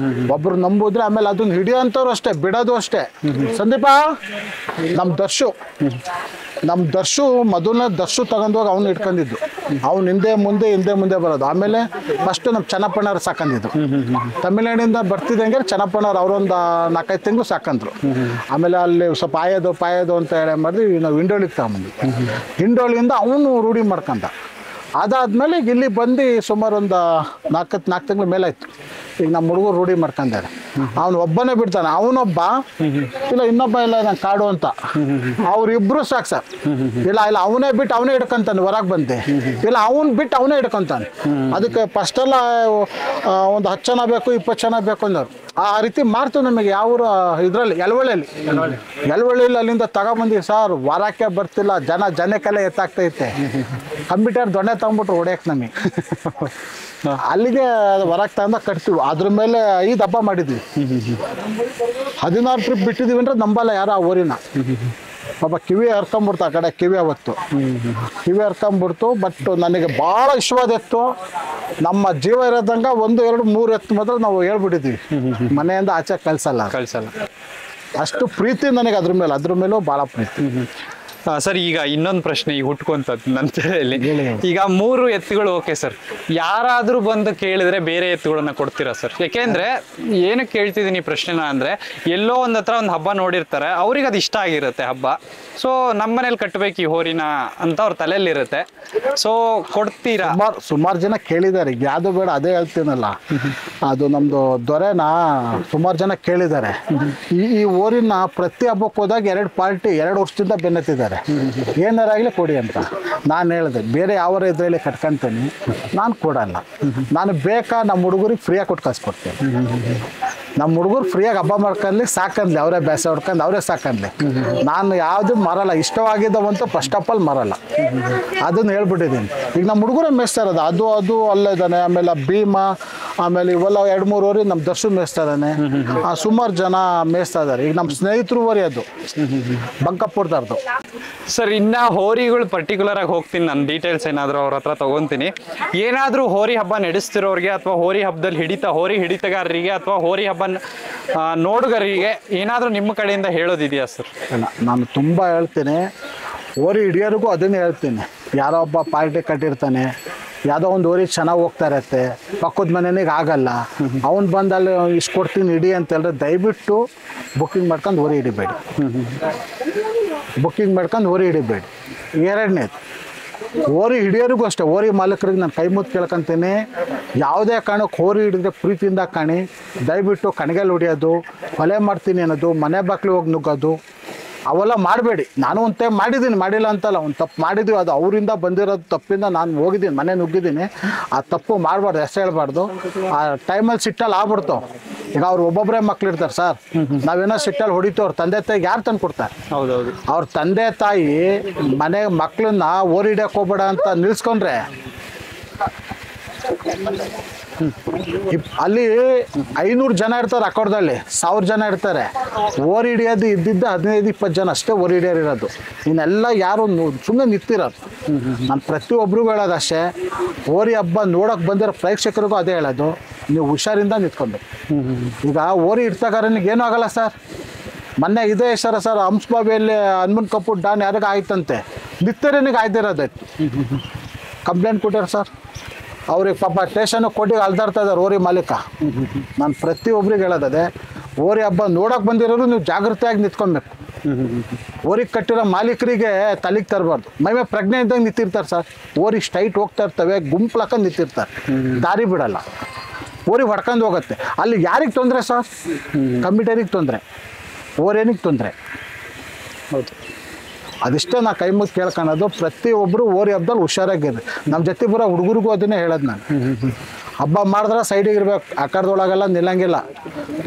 [SPEAKER 1] ಒಬ್ರು ನಂಬುದ್ರೆ. ಆಮೇಲೆ ಅದನ್ನ ಹಿಡಿಯೋಂಥವ್ರು ಅಷ್ಟೇ, ಬಿಡೋದು ಅಷ್ಟೇ. ಸಂದೀಪ, ನಮ್ಮ ದರ್ಶು ಮೊದಲನೇ ದರ್ಶು ತಗೊಂಡೋಗಿ ಅವ್ನು ಇಟ್ಕೊಂಡಿದ್ದು. ಅವ್ನು ಹಿಂದೆ ಮುಂದೆ ಬರೋದು. ಆಮೇಲೆ ಫಸ್ಟ್ ನಮ್ಮ ಚೆನ್ನಪ್ಪಣ್ಣವ್ರು ಸಾಕಂದಿದ್ದು. ತಮಿಳ್ನಾಡಿಂದ ಬರ್ತಿದ್ದಂಗೆ ಚೆನ್ನಪ್ಪಣ್ಣವ್ರು ಅವರೊಂದು 4-5 ತಿಂಗಳು ಸಾಕಂದ್ರು. ಆಮೇಲೆ ಅಲ್ಲಿ ಸ್ವಲ್ಪ ಪಾಯೋದು ಅಂತ ಹೇಳಿ ಮಾಡಿದ್ವಿ. ನಾವು ಹಿಂಡೋಳಿಗೆ ತಗೊಂಬಂದ್ವಿ. ಹಿಂಡೋಳಿಯಿಂದ ಅವನು ರೂಢಿ ಮಾಡ್ಕೊಂಡ. ಅದಾದ್ಮೇಲೆ ಈಗ ಇಲ್ಲಿ ಬಂದು ಸುಮಾರು ಒಂದು ನಾಲ್ಕು ತಿಂಗಳ ಮೇಲೆ ಆಯ್ತು. ಈಗ ನಮ್ಮ ಹುಡುಗರು ರೂಢಿ ಮಾಡ್ಕೊಂಡಾರೆ. ಅವನು ಒಬ್ಬನೇ ಬಿಡ್ತಾನೆ, ಅವನೊಬ್ಬ ಇಲ್ಲ ಇನ್ನೊಬ್ಬ ಇಲ್ಲ ನಾನು ಕಾಡು ಅಂತ, ಅವ್ರಿಬ್ರು ಸಾಕು ಸರ್. ಇಲ್ಲ ಅವನೇ ಬಿಟ್ಟು ಅವನೇ ಹಿಡ್ಕೊಂತಾನೆ ಹೊರಗೆ ಬಂದೆ, ಇಲ್ಲ ಅವನ್ ಬಿಟ್ಟು ಅವನೇ ಹಿಡ್ಕೊಂತಾನೆ. ಅದಕ್ಕೆ ಫಸ್ಟೆಲ್ಲ ಒಂದು 10 ಜನ ಬೇಕು 20 ಜನ ಬೇಕು ಅಂದವ್ರು. ಆ ರೀತಿ ಮಾಡ್ತೀವಿ. ನಮಗೆ ಯಾವ ಇದರಲ್ಲಿ ಎಳವಳ್ಳಿಯಲ್ಲಿ ಅಲ್ಲಿಂದ ತಗೊಬಂದಿ ಸರ್, ವಾರಕ್ಕೆ ಬರ್ತಿಲ್ಲ, ಜನಕ್ಕೆಲ್ಲ ಎತ್ತಾಗ್ತೈತೆ. ಕಂಪ್ಯೂಟರ್ ದೊಣ್ಣೆ ತಗೊಂಡ್ಬಿಟ್ರು ಹೊಡ್ಯಕ್ಕೆ ನಮಗೆ. ಅಲ್ಲಿಗೆ ಹೊರಗೆ ತಗೊಂಡ ಕಟ್ತೀವಿ. ಅದ್ರ ಮೇಲೆ 5 ಹಬ್ಬ ಮಾಡಿದ್ವಿ, 16 ಟ್ರಿಪ್ ಬಿಟ್ಟಿದೀವಿ ಅಂದ್ರೆ ನಂಬಲ್ಲ ಯಾರು ಆ ಊರಿನ. ಪಾಪ ಕಿವಿ ಹರ್ಕೊಂಬಿಡ್ತು ಆ ಕಡೆ, ಕಿವಿ ಹರ್ಕೊಂಬಿಡ್ತು. ಬಟ್ ನನಗೆ ಭಾಳ ಇಷ್ಟವಾದ ಎತ್ತು, ನಮ್ಮ ಜೀವ ಇರೋದಂಗ 1, 2, 3 ಎತ್ತು ಮಾತ್ರ ನಾವು ಹೇಳ್ಬಿಟ್ಟಿದ್ವಿ, ಮನೆಯಿಂದ ಆಚೆ ಕಳ್ಸಲ್ಲ. ಅಷ್ಟು ಪ್ರೀತಿ ನನಗೆ ಅದ್ರ ಮೇಲೂ ಭಾಳ ಪ್ರೀತಿ.
[SPEAKER 3] ಸರ್, ಈಗ ಇನ್ನೊಂದು ಪ್ರಶ್ನೆ ಈಗ ಹುಟ್ಕೊಂತದ್ದು ನನ್ನ ತಲೆಯಲ್ಲಿ. ಈಗ 3 ಎತ್ತುಗಳು ಓಕೆ ಸರ್, ಯಾರಾದ್ರೂ ಬಂದು ಕೇಳಿದ್ರೆ ಬೇರೆ ಎತ್ತುಗಳನ್ನ ಕೊಡ್ತೀರಾ ಸರ್? ಯಾಕೆಂದ್ರೆ ಏನಕ್ಕೆ ಕೇಳ್ತಿದ್ದೀನಿ ಪ್ರಶ್ನೆನ ಅಂದ್ರೆ, ಎಲ್ಲೋ ಒಂದ್ ಹತ್ರ ಒಂದು ಹಬ್ಬ ನೋಡಿರ್ತಾರೆ, ಅವ್ರಿಗೆ ಅದು ಇಷ್ಟ ಆಗಿರುತ್ತೆ ಹಬ್ಬ. ಸೊ ನಮ್ಮ ಮನೇಲಿ ಕಟ್ಟಬೇಕು ಈ ಹೋರಿನ ಅಂತ ಅವ್ರ ತಲೆಯಲ್ಲಿ ಇರುತ್ತೆ. ಸೊ ಕೊಡ್ತೀರಾ?
[SPEAKER 1] ಸುಮಾರು ಜನ ಕೇಳಿದ್ದಾರೆ. ಯಾವುದು ಬೇಡ ಅದೇ ಹೇಳ್ತೀನಲ್ಲ, ಅದು ನಮ್ದು ದೊರೆನ ಸುಮಾರು ಜನ ಕೇಳಿದ್ದಾರೆ. ಈ ಹೋರಿನ ಪ್ರತಿ ಹಬ್ಬಕ್ಕೆ ಹೋದಾಗ 2 ಪಾರ್ಟಿ 2 ವರ್ಷದಿಂದ ಬೆನ್ನತ್ತಿದ್ದಾರೆ, ಏನಾರಾಗಲಿ ಕೊಡಿ ಅಂತ. ನಾನು ಹೇಳಿದೆ ಬೇರೆ ಯಾವ ಇದರಲ್ಲಿ ಕಟ್ಕೊಂತೀನಿ, ನಾನು ಕೊಡಲ್ಲ. ನಾನು ಬೇಕಾ ನಮ್ಮ ಹುಡುಗರಿಗೆ ಫ್ರೀಯಾಗಿ ಕೊಟ್ಟು ಕಳ್ಸ್ಕೊಡ್ತೀನಿ. ನಮ್ಮ ಹುಡುಗರು ಫ್ರೀಯಾಗಿ ಹಬ್ಬ ಮಾಡ್ಕೊಂಡ್ಲಿ, ಸಾಕಂದ್ಲಿ, ಅವರೇ ಬೇಸೆ ಹೊಡ್ಕೊಂಡು ಅವರೇ ಸಾಕಂದ್ಲಿ. ನಾನು ಯಾವುದು ಮಾರಲ್ಲ, ಇಷ್ಟವಾಗಿದ್ದವಂತೂ ಫಸ್ಟ್ ಆಫ್ ಆಲ್ ಮಾರಲ್ಲ, ಅದನ್ನು ಹೇಳ್ಬಿಟ್ಟಿದ್ದೀನಿ. ಈಗ ನಮ್ಮ ಹುಡುಗರೇ ಮೇಯಿಸ್ತಾ ಇರೋದು, ಅದು ಅಲ್ಲೇ ಇದ್ದಾನೆ. ಆಮೇಲೆ ಭೀಮ, ಆಮೇಲೆ ಇವೆಲ್ಲ 2-3 ಓರಿ ನಮ್ಮ ದರ್ಶನ್ ಮೇಯಿಸ್ತಾ ಇದ್ದಾನೆ. ಸುಮಾರು ಜನ ಮೇಯಿಸ್ತಾ ಇದ್ದಾರೆ. ಈಗ ನಮ್ಮ ಸ್ನೇಹಿತರು ಓರಿ ಅದು ಬಂಕಪುರದವ್ರದ್ದು.
[SPEAKER 3] ಸರ್, ಇನ್ನ ಹೋರಿಗಳು ಪರ್ಟಿಕ್ಯುಲರ್ ಆಗಿ ಹೋಗ್ತೀನಿ, ನನ್ನ ಡೀಟೇಲ್ಸ್ ಏನಾದರೂ ಅವ್ರ ಹತ್ರ ತಗೊಂತೀನಿ. ಏನಾದರೂ ಹೋರಿ ಹಬ್ಬ ನಡೆಸ್ತಿರೋರಿಗೆ ಅಥವಾ ಹೋರಿ ಹಬ್ಬದಲ್ಲಿ ಹೋರಿ ಹಿಡಿತಗಾರರಿಗೆ ಅಥವಾ ಹೋರಿ ಹಬ್ಬ ನೋಡುಗರಿಗೆ ಏನಾದರೂ ನಿಮ್ಮ ಕಡೆಯಿಂದ ಹೇಳೋದಿದೆಯಾ ಸರ್?
[SPEAKER 1] ನಾನು ತುಂಬ ಹೇಳ್ತೀನಿ, ಹೋರಿ ಹಿಡಿಯೋರಿಗೂ ಅದನ್ನೇ ಹೇಳ್ತೀನಿ. ಯಾರೋ ಒಬ್ಬ ಪಾರ್ಟಿ ಕಟ್ಟಿರ್ತಾನೆ, ಯಾವುದೋ ಒಂದು ಹೋರಿ ಚೆನ್ನಾಗಿ ಹೋಗ್ತಾ ಇರತ್ತೆ, ಪಕ್ಕದ ಮನೆಗೆ ಆಗಲ್ಲ, ಅವ್ನು ಬಂದಲ್ಲಿ ಇಷ್ಟು ಕೊಡ್ತೀನಿ ಹಿಡಿ ಅಂತ ಹೇಳಿದ್ರೆ ದಯವಿಟ್ಟು ಬುಕ್ಕಿಂಗ್ ಮಾಡ್ಕೊಂಡು ಹೋರಿ ಹಿಡಿಬೇಡಿ. ಎರಡನೇದು, ಹೋರಿ ಹಿಡಿಯೋರಿಗೂ ಅಷ್ಟೇ, ಹೋರಿ ಮಾಲೀಕರಿಗೆ ನಾನು ಕೈ ಮುತ್ತು ಕೇಳ್ಕೊಂತೀನಿ, ಯಾವುದೇ ಕಾರಣಕ್ಕೆ ಹೋರಿ ಹಿಡಿದ್ರೆ ಪ್ರೀತಿಯಿಂದ ಕಾಣಿ. ದಯವಿಟ್ಟು ಕಣಗೆಲ್ ಹೊಡಿಯೋದು, ಕೊಲೆ ಮಾಡ್ತೀನಿ ಅನ್ನೋದು, ಮನೆ ಬಾಕ್ಲಿ ಹೋಗಿ ನುಗ್ಗೋದು ಅವೆಲ್ಲ ಮಾಡಬೇಡಿ. ನಾನು ಒಂದು ಟೈಮ್ ಮಾಡಿದ್ದೀನಿ, ಮಾಡಿಲ್ಲ ಅಂತಲ್ಲ, ಒಂದು ತಪ್ಪು ಮಾಡಿದ್ವಿ, ಅದು ಅವರಿಂದ ಬಂದಿರೋದು ತಪ್ಪಿಂದ ನಾನು ಹೋಗಿದ್ದೀನಿ, ಮನೆ ನುಗ್ಗಿದ್ದೀನಿ. ಆ ತಪ್ಪು ಮಾಡಬಾರ್ದು, ಹೆಸರು ಹೇಳ್ಬಾರ್ದು. ಆ ಟೈಮಲ್ಲಿ ಸಿಟ್ಟಲ್ಲಿ ಆಗ್ಬಿಡ್ತು. ಈಗ ಅವ್ರು ಒಬ್ಬೊಬ್ಬರೇ ಮಕ್ಳು ಇರ್ತಾರೆ ಸರ್, ನಾವೇನೋ ಸಿಟ್ಟಲ್ಲಿ ಹೊಡಿತು, ಅವ್ರ ತಂದೆ ತಾಯಿಗೆ ಯಾರು ತಂದು ಕೊಡ್ತಾರೆ?
[SPEAKER 3] ಹೌದೌದು.
[SPEAKER 1] ಅವ್ರ ತಂದೆ ತಾಯಿ ಮನೆ ಮಕ್ಕಳನ್ನ ಓರಿ ಹಿಡಿಯಕ್ಕೆ ಹೋಗ್ಬೇಡ ಅಂತ ನಿಲ್ಸ್ಕೊಂಡ್ರೆ ಅಲ್ಲಿ 500 ಜನ ಇರ್ತಾರೆ, ಅಕ್ಕಡದಲ್ಲಿ 1000 ಜನ ಇರ್ತಾರೆ. ಓರಿ ಹಿಡಿಯೋದು ಇದ್ದಿದ್ದ 15-20 ಜನ ಅಷ್ಟೇ ಓರಿ ಹಿಡಿಯೋರು ಇರೋದು. ಇನ್ನೆಲ್ಲ ಯಾರು ಸುಮ್ಮನೆ ನಿಂತಿರೋದು. ನಾನು ಪ್ರತಿಯೊಬ್ಬರಿಗೂ ಹೇಳೋದು ಅಷ್ಟೇ, ಓರಿ ಹಬ್ಬ ನೋಡೋಕೆ ಬಂದಿರೋ ಪ್ರೇಕ್ಷಕರಿಗೂ ಅದೇ ಹೇಳೋದು, ನೀವು ಹುಷಾರಿಂದ ನಿಂತ್ಕೊಂಡು. ಈಗ ಓರಿ ಇಡ್ತಗಾರನಿಗೆ ಏನೂ ಆಗಲ್ಲ ಸರ್. ಮೊನ್ನೆ ಇದೇ ಹೆಸರ ಸರ್, ಹಂಸಬಾವಿಯಲ್ಲಿ ಹನುಮನ್ ಕಪ್ಪು ಡಾನ್ ಯಾರಿಗ ಆಯ್ತಂತೆ, ನಿತ್ಯರೇನಿಗೆ ಆಯ್ತಿರೋದಾಯ್ತು. ಕಂಪ್ಲೇಂಟ್ ಕೊಟ್ಟಾರ ಸರ್. ಅವ್ರಿಗೆ ಪಾಪ ಸ್ಟೇಷನ್ ಕೊಟ್ಟಿಗೆ ಅಲ್ದಾಡ್ತಾ ಇದ್ದಾರೆ ಓರಿ ಮಾಲೀಕ. ನಾನು ಪ್ರತಿಯೊಬ್ಬರಿಗೆ ಹೇಳೋದದೆ, ಓರಿ ಹಬ್ಬ ನೋಡೋಕೆ ಬಂದಿರೋರು ನೀವು ಜಾಗೃತಿಯಾಗಿ ನಿಂತ್ಕೊಬೇಕು. ಓರಿಗೆ ಕಟ್ಟಿರೋ ಮಾಲೀಕರಿಗೆ ತಲೆಗೆ ತರಬಾರ್ದು. ಮೈಮೇ ಪ್ರಜ್ಞೆ ಇದ್ದಂಗೆ ನಿಂತಿರ್ತಾರೆ ಸರ್. ಓರಿ ಸ್ಟ್ರೈಟ್ ಹೋಗ್ತಾ ಇರ್ತವೆ, ಗುಂಪ್ಲಕ್ಕ ನಿಂತಿರ್ತಾರೆ, ದಾರಿ ಬಿಡಲ್ಲ. ಓರಿಗೆ ಹೊಡ್ಕೊಂಡು ಹೋಗುತ್ತೆ. ಅಲ್ಲಿ ಯಾರಿಗೆ ತೊಂದರೆ ಸರ್? ಕಂಪ್ಯೂಟರಿಗೆ ತೊಂದರೆ, ಓರೇನಿಗೆ ತೊಂದರೆ. ಹೌದು, ಅದಿಷ್ಟೇ ನಾ ಕೈ ಮುಗಿ ಕೇಳ್ಕೊಳೋದು. ಪ್ರತಿಯೊಬ್ಬರು ಓರಿ ಹಬ್ಬದಲ್ಲಿ ಹುಷಾರಾಗಿರ್ರಿ. ನಮ್ಮ ಜೊತೆ ಬರೋ ಹುಡುಗರಿಗೂ ಅದನ್ನೇ ಹೇಳೋದು ನಾನು. ಹಬ್ಬ ಮಾಡಿದ್ರೆ ಸೈಡಿಗೆ ಇರ್ಬೇಕು, ಆಕಾರದೊಳಗೆಲ್ಲ ನಿಲ್ಲಂಗಿಲ್ಲ.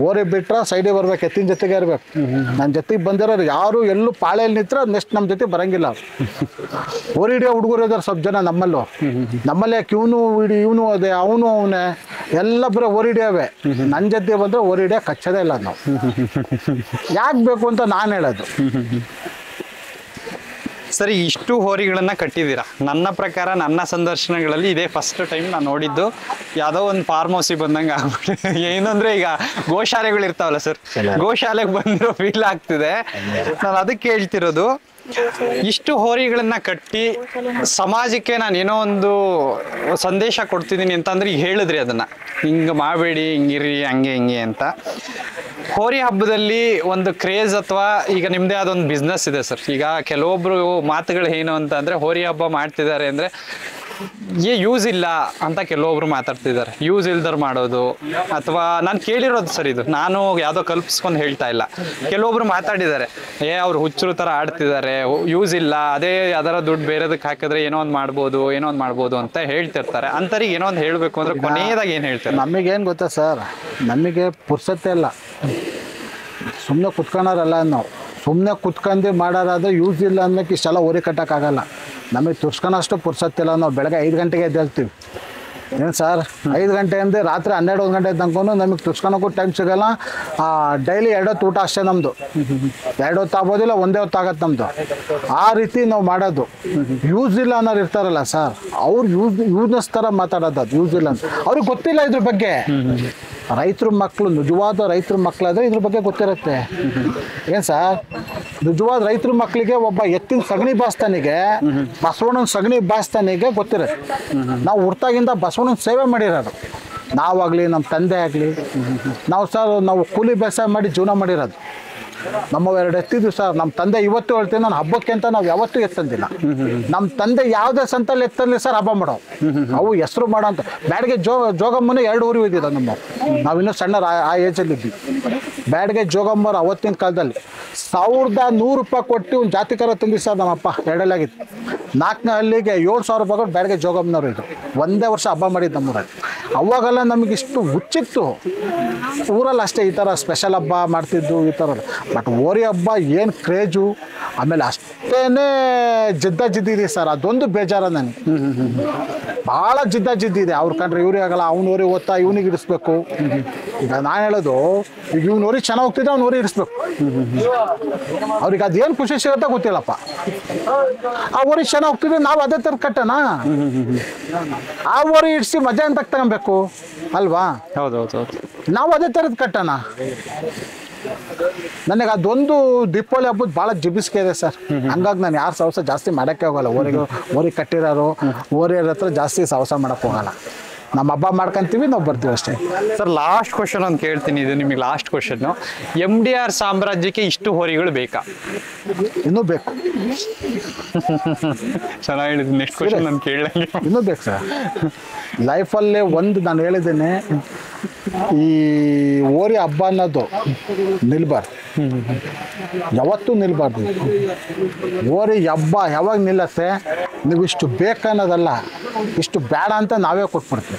[SPEAKER 1] ಓರಿ ಬಿಟ್ರೆ ಸೈಡಿಗೆ ಬರ್ಬೇಕು, ಎತ್ತಿನ ಜೊತೆಗೆ ಇರ್ಬೇಕು. ನನ್ನ ಜೊತೆಗೆ ಬಂದಿರೋರು ಯಾರು ಎಲ್ಲೂ ಪಾಳೆಯಲ್ಲಿ ನಿಂತ್ರೆ ನೆಕ್ಸ್ಟ್ ನಮ್ಮ ಜೊತೆ ಬರೋಂಗಿಲ್ಲ. ಓರಿ ಹಿಡಿಯೋ ಹುಡುಗರು ಇದ್ದಾರೆ ಸ್ವಲ್ಪ ಜನ ನಮ್ಮಲ್ಲೇ ಇವನು ಅದೇ ಅವನು ಅವನೇ ಎಲ್ಲ ಬರೋ ಓರಿ ಹಿಡಿಯೋವೆ. ನನ್ನ ಜೊತೆ ಬಂದರೆ ಓರಿ ಹಿಡಿಯೋ ಕಚ್ಚೋದೇ ಇಲ್ಲ ನಾವು. ಯಾಕೆ ಬೇಕು ಅಂತ ನಾನು ಹೇಳೋದು.
[SPEAKER 3] ಸರಿ, ಇಷ್ಟು ಹೋರಿಗಳನ್ನ ಕಟ್ಟಿದ್ದೀರಾ. ನನ್ನ ಪ್ರಕಾರ ನನ್ನ ಸಂದರ್ಶನಗಳಲ್ಲಿ ಇದೇ ಫಸ್ಟ್ ಟೈಮ್ ನಾನು ನೋಡಿದ್ದು. ಯಾವುದೋ ಒಂದು ಫಾರ್ಮ್ ಹೌಸಿಗೆ ಬಂದಂಗೆ ಆಗ್ಬಿಟ್ಟು, ಏನಂದ್ರೆ ಈಗ ಗೋಶಾಲೆಗಳು ಇರ್ತಾವಲ್ಲ ಸರ್, ಗೋಶಾಲೆಗೆ ಬಂದಿರೋ ಫೀಲ್ ಆಗ್ತಿದೆ. ನಾನು ಅದಕ್ಕೆ ಹೇಳ್ತಿರೋದು, ಇಷ್ಟು ಹೋರಿಗಳನ್ನ ಕಟ್ಟಿ ಸಮಾಜಕ್ಕೆ ನಾನು ಏನೋ ಒಂದು ಸಂದೇಶ ಕೊಡ್ತಿದ್ದೀನಿ ಅಂತಂದ್ರೆ ಈಗ ಹೇಳಿದ್ರಿ ಅದನ್ನ, ಹಿಂಗೆ ಮಾಡಬೇಡಿ, ಹಿಂಗಿರಿ, ಹಂಗೆ ಹಿಂಗೆ ಅಂತ. ಹೋರಿ ಹಬ್ಬದಲ್ಲಿ ಒಂದು ಕ್ರೇಜ್ ಅಥವಾ ಈಗ ನಿಮ್ಮದೇ ಆದೊಂದು ಬಿಸ್ನೆಸ್ ಇದೆ ಸರ್. ಈಗ ಕೆಲವೊಬ್ರು ಮಾತುಗಳು ಏನು ಅಂತ ಅಂದರೆ, ಹೋರಿ ಹಬ್ಬ ಮಾಡ್ತಿದ್ದಾರೆ ಅಂದರೆ ಯೂಸ್ ಇಲ್ಲ ಅಂತ ಕೆಲವೊಬ್ರು ಮಾತಾಡ್ತಿದ್ದಾರೆ, ಯೂಸ್ ಇಲ್ದರ್ ಮಾಡೋದು, ಅಥವಾ ನಾನು ಕೇಳಿರೋದು ಸರ್, ಇದು ನಾನು ಯಾವುದೋ ಕಲ್ಪಿಸ್ಕೊಂಡು ಹೇಳ್ತಾ ಇಲ್ಲ. ಕೆಲವೊಬ್ರು ಮಾತಾಡಿದ್ದಾರೆ, ಅವ್ರು ಹುಚ್ಚರು ಥರ ಆಡ್ತಿದ್ದಾರೆ, ಯೂಸ್ ಇಲ್ಲ, ಅದೇ ಅದರ ದುಡ್ಡು ಬೇರೆದಕ್ಕೆ ಹಾಕಿದ್ರೆ ಏನೋ ಒಂದು ಮಾಡ್ಬೋದು ಅಂತ ಹೇಳ್ತಿರ್ತಾರೆ. ಅಂಥವ್ರಿಗೆ ಏನೋ ಒಂದು ಹೇಳಬೇಕು ಅಂದ್ರೆ ಕೊನೆಯದಾಗಿ ಏನು ಹೇಳ್ತಾರೆ?
[SPEAKER 1] ನಮಗೇನು ಗೊತ್ತಾ ಸರ್, ನಮಗೆ ಪುರ್ಸತ್ತೆ ಇಲ್ಲ, ಸುಮ್ಮನೆ ಕುತ್ಕೊಳೋರಲ್ಲ ನಾವು. ಸುಮ್ಮನೆ ಕುತ್ಕೊಂಡು ಮಾಡೋರಾದ್ರೆ ಯೂಸ್ ಇಲ್ಲ ಅನ್ನೋಕ್ಕೆ ಇಷ್ಟೆಲ್ಲ ಓರಿ ಕಟ್ಟೋಕ್ಕಾಗಲ್ಲ. ನಮಗೆ ತುರ್ಸ್ಕೊಳೋಷ್ಟು ಪುರ್ಸತ್ತಿಲ್ಲ. ನಾವು ಬೆಳಗ್ಗೆ 5 ಗಂಟೆಗೆ ಎದ್ದೇಳ್ತೀವಿ. ಏನು ಸರ್, 5 ಗಂಟೆಯಿಂದ ರಾತ್ರಿ 12 ಗಂಟೆ ತನಕ ನಮಗೆ ತುರ್ಸ್ಕೊಳಕ್ಕೂ ಟೈಮ್ ಸಿಗೋಲ್ಲ. ಡೈಲಿ 2 ಹೊತ್ತು ಊಟ ಅಷ್ಟೇ ನಮ್ಮದು. 2 ಹೊತ್ತು ಆಗೋದಿಲ್ಲ, ಒಂದೇ ಹೊತ್ತು ಆಗತ್ತೆ ನಮ್ಮದು. ಆ ರೀತಿ ನಾವು ಮಾಡೋದು. ಯೂಸ್ ಇಲ್ಲ ಅನ್ನೋರು ಇರ್ತಾರಲ್ಲ ಸರ್, ಅವ್ರು ಯೂಸ್ನೆಸ್ ಥರ ಮಾತಾಡೋದು. ಅದು ಯೂಸ್ ಇಲ್ಲ ಅಂತ ಅವ್ರಿಗೆ ಗೊತ್ತಿಲ್ಲ ಇದ್ರ ಬಗ್ಗೆ. ರೈತರ ಮಕ್ಕಳು, ನಿಜವಾದ ರೈತರ ಮಕ್ಕಳಾದ್ರೆ ಇದ್ರ ಬಗ್ಗೆ ಗೊತ್ತಿರುತ್ತೆ. ಏನು ಸರ್, ನಿಜವಾದ ರೈತರ ಮಕ್ಕಳಿಗೆ ಒಬ್ಬ ಎತ್ತಿನ ಸಗಣಿ ಬಾಸ್ತಾನಿಗೆ, ಬಸವಣ್ಣನ ಸಗಣಿ ಬಾಸ್ತಾನಿಗೆ ಗೊತ್ತಿರುತ್ತೆ. ನಾವು ಹುಟ್ಟಾಗಿಂದ ಬಸವಣ್ಣನ ಸೇವೆ ಮಾಡಿರೋದು ನಾವಾಗಲಿ, ನಮ್ಮ ತಂದೆ ಆಗಲಿ. ನಾವು ಕೂಲಿ ಬೇಸಾಯ ಮಾಡಿ ಜೀವನ ಮಾಡಿರೋದು. ನಮ್ಮ 2 ಎತ್ತಿದ್ವಿ ಸರ್. ನಮ್ಮ ತಂದೆ ಇವತ್ತು ಹೇಳ್ತೀನಿ, ನಾನು ಹಬ್ಬಕ್ಕೆ ಅಂತ ನಾವು ಯಾವತ್ತೂ ಎತ್ತಂದಿಲ್ಲ. ನಮ್ಮ ತಂದೆ ಯಾವುದೇ ಸಂತಲ್ಲಿ ಎತ್ತಲ್ಲಿ ಸರ್ ಹಬ್ಬ ಮಾಡೋ, ಅವು ಹೆಸರು ಮಾಡೋ ಅಂತ. ಬ್ಯಾಡಿಗೆ ಜೋಗಮ್ಮನ 2 ಊರು ಇದ್ದಿದ್ದು ನಮ್ಮ. ನಾವಿನ್ನೂ ಸಣ್ಣ ಆ ಏಜಲ್ಲಿ ಇದ್ವಿ. ಬ್ಯಾಡಿಗೆ ಜೋಗಮ್ಮರು ಅವತ್ತಿನ ಕಾಲದಲ್ಲಿ 1100 ರೂಪಾಯಿ ಕೊಟ್ಟು ಒಂದು ಜಾತಿ ಕರ ತಂದಿ ಸರ್ ನಮ್ಮಪ್ಪ. ಎರಡಲ್ಲಾಗಿತ್ತು. 4ನೇ ಹಳ್ಳಿಗೆ 7,000 ರೂಪಾಯಿ ಕೊಟ್ಟು ಬ್ಯಾಡಿಗೆ ಜೋಗಮ್ಮನವ್ರು ಇದ್ರು. ಒಂದೇ ವರ್ಷ ಹಬ್ಬ ಮಾಡಿದ್ದು ನಮ್ಮೂರಲ್ಲಿ. ಅವಾಗೆಲ್ಲ ನಮಗಿಷ್ಟು ಹುಚ್ಚಿತ್ತು. ಊರಲ್ಲಿ ಅಷ್ಟೇ ಈ ಥರ ಸ್ಪೆಷಲ್ ಹಬ್ಬ ಮಾಡ್ತಿದ್ದು ಈ ಥರ. ಬಟ್ ಓರಿ ಹಬ್ಬ ಏನು ಕ್ರೇಜು, ಆಮೇಲೆ ಅಷ್ಟೇನೆ ಜಿದ್ದಿದೆ ಸರ್. ಅದೊಂದು ಬೇಜಾರ ನನಗೆ. ಭಾಳ ಜಿದ್ದಿದೆ. ಅವ್ರು ಕಂಡ್ರೆ ಇವ್ರಿಗೆ ಆಗಲ್ಲ, ಅವ್ನು ಓರಿ ಓದ್ತಾ ಇವ್ನಿಗೆ ಇಡಿಸ್ಬೇಕು. ಈಗ ನಾನು ಹೇಳೋದು, ಈಗ ಇವ್ನು ಓರಿ ಚೆನ್ನಾಗಿ ಹೋಗ್ತಿದ್ರೆ ಅವ್ನು ಓರಿ ಇಡಿಸ್ಬೇಕು. ಅವ್ರಿಗೆ ಅದೇನು ಖುಷಿ ಸಿಗುತ್ತಾ ಗೊತ್ತಿಲ್ಲಪ್ಪ. ಆ ಓರಿ ಚೆನ್ನಾಗಿ ಹೋಗ್ತಿದ್ರೆ ನಾವು ಅದೇ ಥರ ಕಟ್ಟೋಣ. ಆ ಓರಿ ಇಡಿಸಿ ಮಜಾ ಅಂತ ತಗೊಬೇಕು ಅಲ್ವಾ?
[SPEAKER 3] ಹೌದೌದು,
[SPEAKER 1] ನಾವು ಅದೇ ಥರದ್ದು ಕಟ್ಟೋಣ. ನನಗೆ ಅದೊಂದು ದೀಪಾವಳಿ ಹಬ್ಬದ ಭಾಳ ಜಿಬಿಸ್ಕೆ ಇದೆ ಸರ್. ಹಂಗಾಗಿ ನಾನು ಯಾರು ಸಾಹಸ ಜಾಸ್ತಿ ಮಾಡೋಕ್ಕೆ ಹೋಗಲ್ಲ. ಓರಿ ಕಟ್ಟಿರೋರು ಓರಿಯರ ಹತ್ರ ಜಾಸ್ತಿ ಸಾಹಸ ಮಾಡೋಕ್ಕೆ ಹೋಗಲ್ಲ. ನಮ್ಮ ಹಬ್ಬ ಮಾಡ್ಕೊಂತೀವಿ, ನಾವು ಬರ್ತೀವಿ ಅಷ್ಟೇ
[SPEAKER 3] ಸರ್. ಲಾಸ್ಟ್ ಕ್ವಶನ್ ಒಂದು ಕೇಳ್ತೀನಿ, ಇದು ನಿಮಗೆ ಲಾಸ್ಟ್ ಕ್ವಶನ್ನು. MDR ಸಾಮ್ರಾಜ್ಯಕ್ಕೆ ಇಷ್ಟು ಹೋರಿಗಳು ಬೇಕಾ?
[SPEAKER 1] ಇನ್ನೂ ಬೇಕು.
[SPEAKER 3] ಚೆನ್ನಾಗಿ ಹೇಳಿದ್ದೀನಿ. ನೆಕ್ಸ್ಟ್ ಕ್ವಶನ್ ನಾನು ಕೇಳಂಗೆ.
[SPEAKER 1] ಇನ್ನೂ ಬೇಕು ಸರ್. ಲೈಫಲ್ಲೇ ಒಂದು ನಾನು ಹೇಳಿದ್ದೀನಿ, ಈ ಓರಿ ಹಬ್ಬ ಅನ್ನೋದು ನಿಲ್ಬಾರ್ದು, ಯಾವತ್ತೂ ನಿಲ್ಬಾರ್ದು. ಓರಿ ಹಬ್ಬ ಯಾವಾಗ ನಿಲ್ಲತ್ತೆ, ನೀವು ಇಷ್ಟು ಬೇಕನ್ನೋದಲ್ಲ, ಇಷ್ಟು ಬೇಡ ಅಂತ ನಾವೇ ಕೊಟ್ಬಿಡ್ತೀವಿ.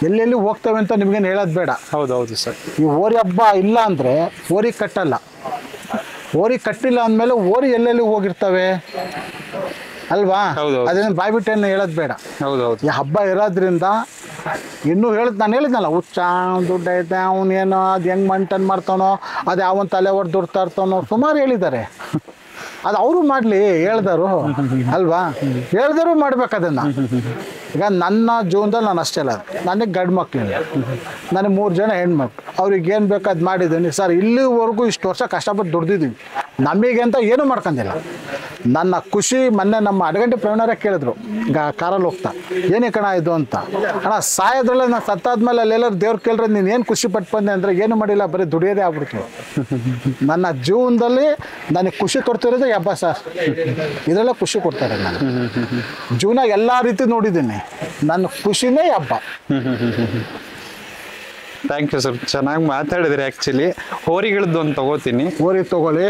[SPEAKER 1] ಎಲ್ಲೆಲ್ಲಿ ಹೋಗ್ತೇವೆ ಅಂತ ನಿಮ್ಗೇನು ಹೇಳೋದು ಬೇಡ.
[SPEAKER 3] ಹೌದೌದು ಸರ್.
[SPEAKER 1] ಈ ಓರಿ ಹಬ್ಬ ಇಲ್ಲ ಅಂದರೆ ಓರಿ ಕಟ್ಟಲ್ಲ. ಓರಿ ಕಟ್ಟಿಲ್ಲ ಅಂದಮೇಲೆ ಓರಿ ಎಲ್ಲೆಲ್ಲಿ ಹೋಗಿರ್ತವೆ ಅಲ್ವಾ? ಅದೇನು ಬಾಯ್ಬಿಟ್ಟೇನು ಹೇಳೋದು ಬೇಡ.
[SPEAKER 3] ಹೌದೌದು.
[SPEAKER 1] ಈ ಹಬ್ಬ ಇರೋದ್ರಿಂದ ಇನ್ನೂ ನಾನು ಹೇಳಿದ್ನಲ್ಲ, ಹುಚ್ಚ ದುಡ್ಡು ಐತೆ, ಅವನೇನೋ ಅದು ಹೆಂಗೆ ಮಂಟನ್ ಮಾಡ್ತಾನೋ, ಅದು ಯಾವನ್ ತಲೆ ಹೊಡೆದು ದುಡ್ತಾ ಇರ್ತಾನೋ, ಸುಮಾರು ಹೇಳಿದ್ದಾರೆ. ಅದು ಅವರು ಮಾಡಲಿ, ಹೇಳ್ದರು ಅಲ್ವಾ? ಹೇಳ್ದರು ಮಾಡ್ಬೇಕು ಅದನ್ನು. ಈಗ ನನ್ನ ಜೀವನದಲ್ಲಿ ನಾನು ಅಷ್ಟೇ ಅಲ್ಲ, ನನಗೆ ಗಂಡು ಮಕ್ಕಳಿಲ್ಲ, ನನಗೆ 3 ಜನ ಹೆಣ್ಮಕ್ಳು. ಅವ್ರಿಗೆ ಏನು ಬೇಕು ಅದು ಮಾಡಿದ್ದೀನಿ ಸರ್. ಇಲ್ಲಿವರೆಗೂ ಇಷ್ಟು ವರ್ಷ ಕಷ್ಟಪಟ್ಟು ದುಡ್ದಿದ್ದೀವಿ. ನಮಗೆ ಅಂತ ಏನೂ ಮಾಡ್ಕೊಂಡಿಲ್ಲ. ನನ್ನ ಖುಷಿ ಮೊನ್ನೆ ನಮ್ಮ ಅಡಗಂಟೆ ಪ್ರವೀಣರೇ ಕೇಳಿದ್ರು ಕಾರಲ್ಲಿ ಹೋಗ್ತಾ, ಏನೇ ಕಣ ಇದು ಅಂತ. ಅಣ್ಣ ಸಾಯೋದ್ರಲ್ಲೇ ನಾನು ಸತ್ತಾದ್ಮೇಲೆ ಅಲ್ಲೆಲ್ಲರೂ ದೇವ್ರು ಕೇಳಿದ್ರೆ ನೀನು ಏನು ಖುಷಿ ಪಟ್ಟು ಬಂದೆ ಅಂದರೆ ಏನು ಮಾಡಿಲ್ಲ, ಬರೀ ದುಡಿಯೋದೇ ಆಗ್ಬಿಡ್ತು. ನನ್ನ ಜೀವನದಲ್ಲಿ ನನಗೆ ಖುಷಿ ಕೊಡ್ತಿರೋದು ಹಬ್ಬ ಸರ್. ಇದರಲ್ಲೇ ಖುಷಿ ಕೊಡ್ತಾರೆ. ನಾನು ಜೀವನ ಎಲ್ಲ ರೀತಿ ನೋಡಿದ್ದೀನಿ, ನನ್ನ ಖುಷಿನೇ ಹಬ್ಬ.
[SPEAKER 3] ಥ್ಯಾಂಕ್ ಯು ಸರ್, ಚೆನ್ನಾಗಿ ಮಾತಾಡಿದ್ರಿ. ಆ್ಯಕ್ಚುಲಿ ಹೋರಿಗಳದ್ದು ಒಂದು ತಗೋತೀನಿ.
[SPEAKER 1] ಹೋರಿ ತಗೊಳ್ಳಿ.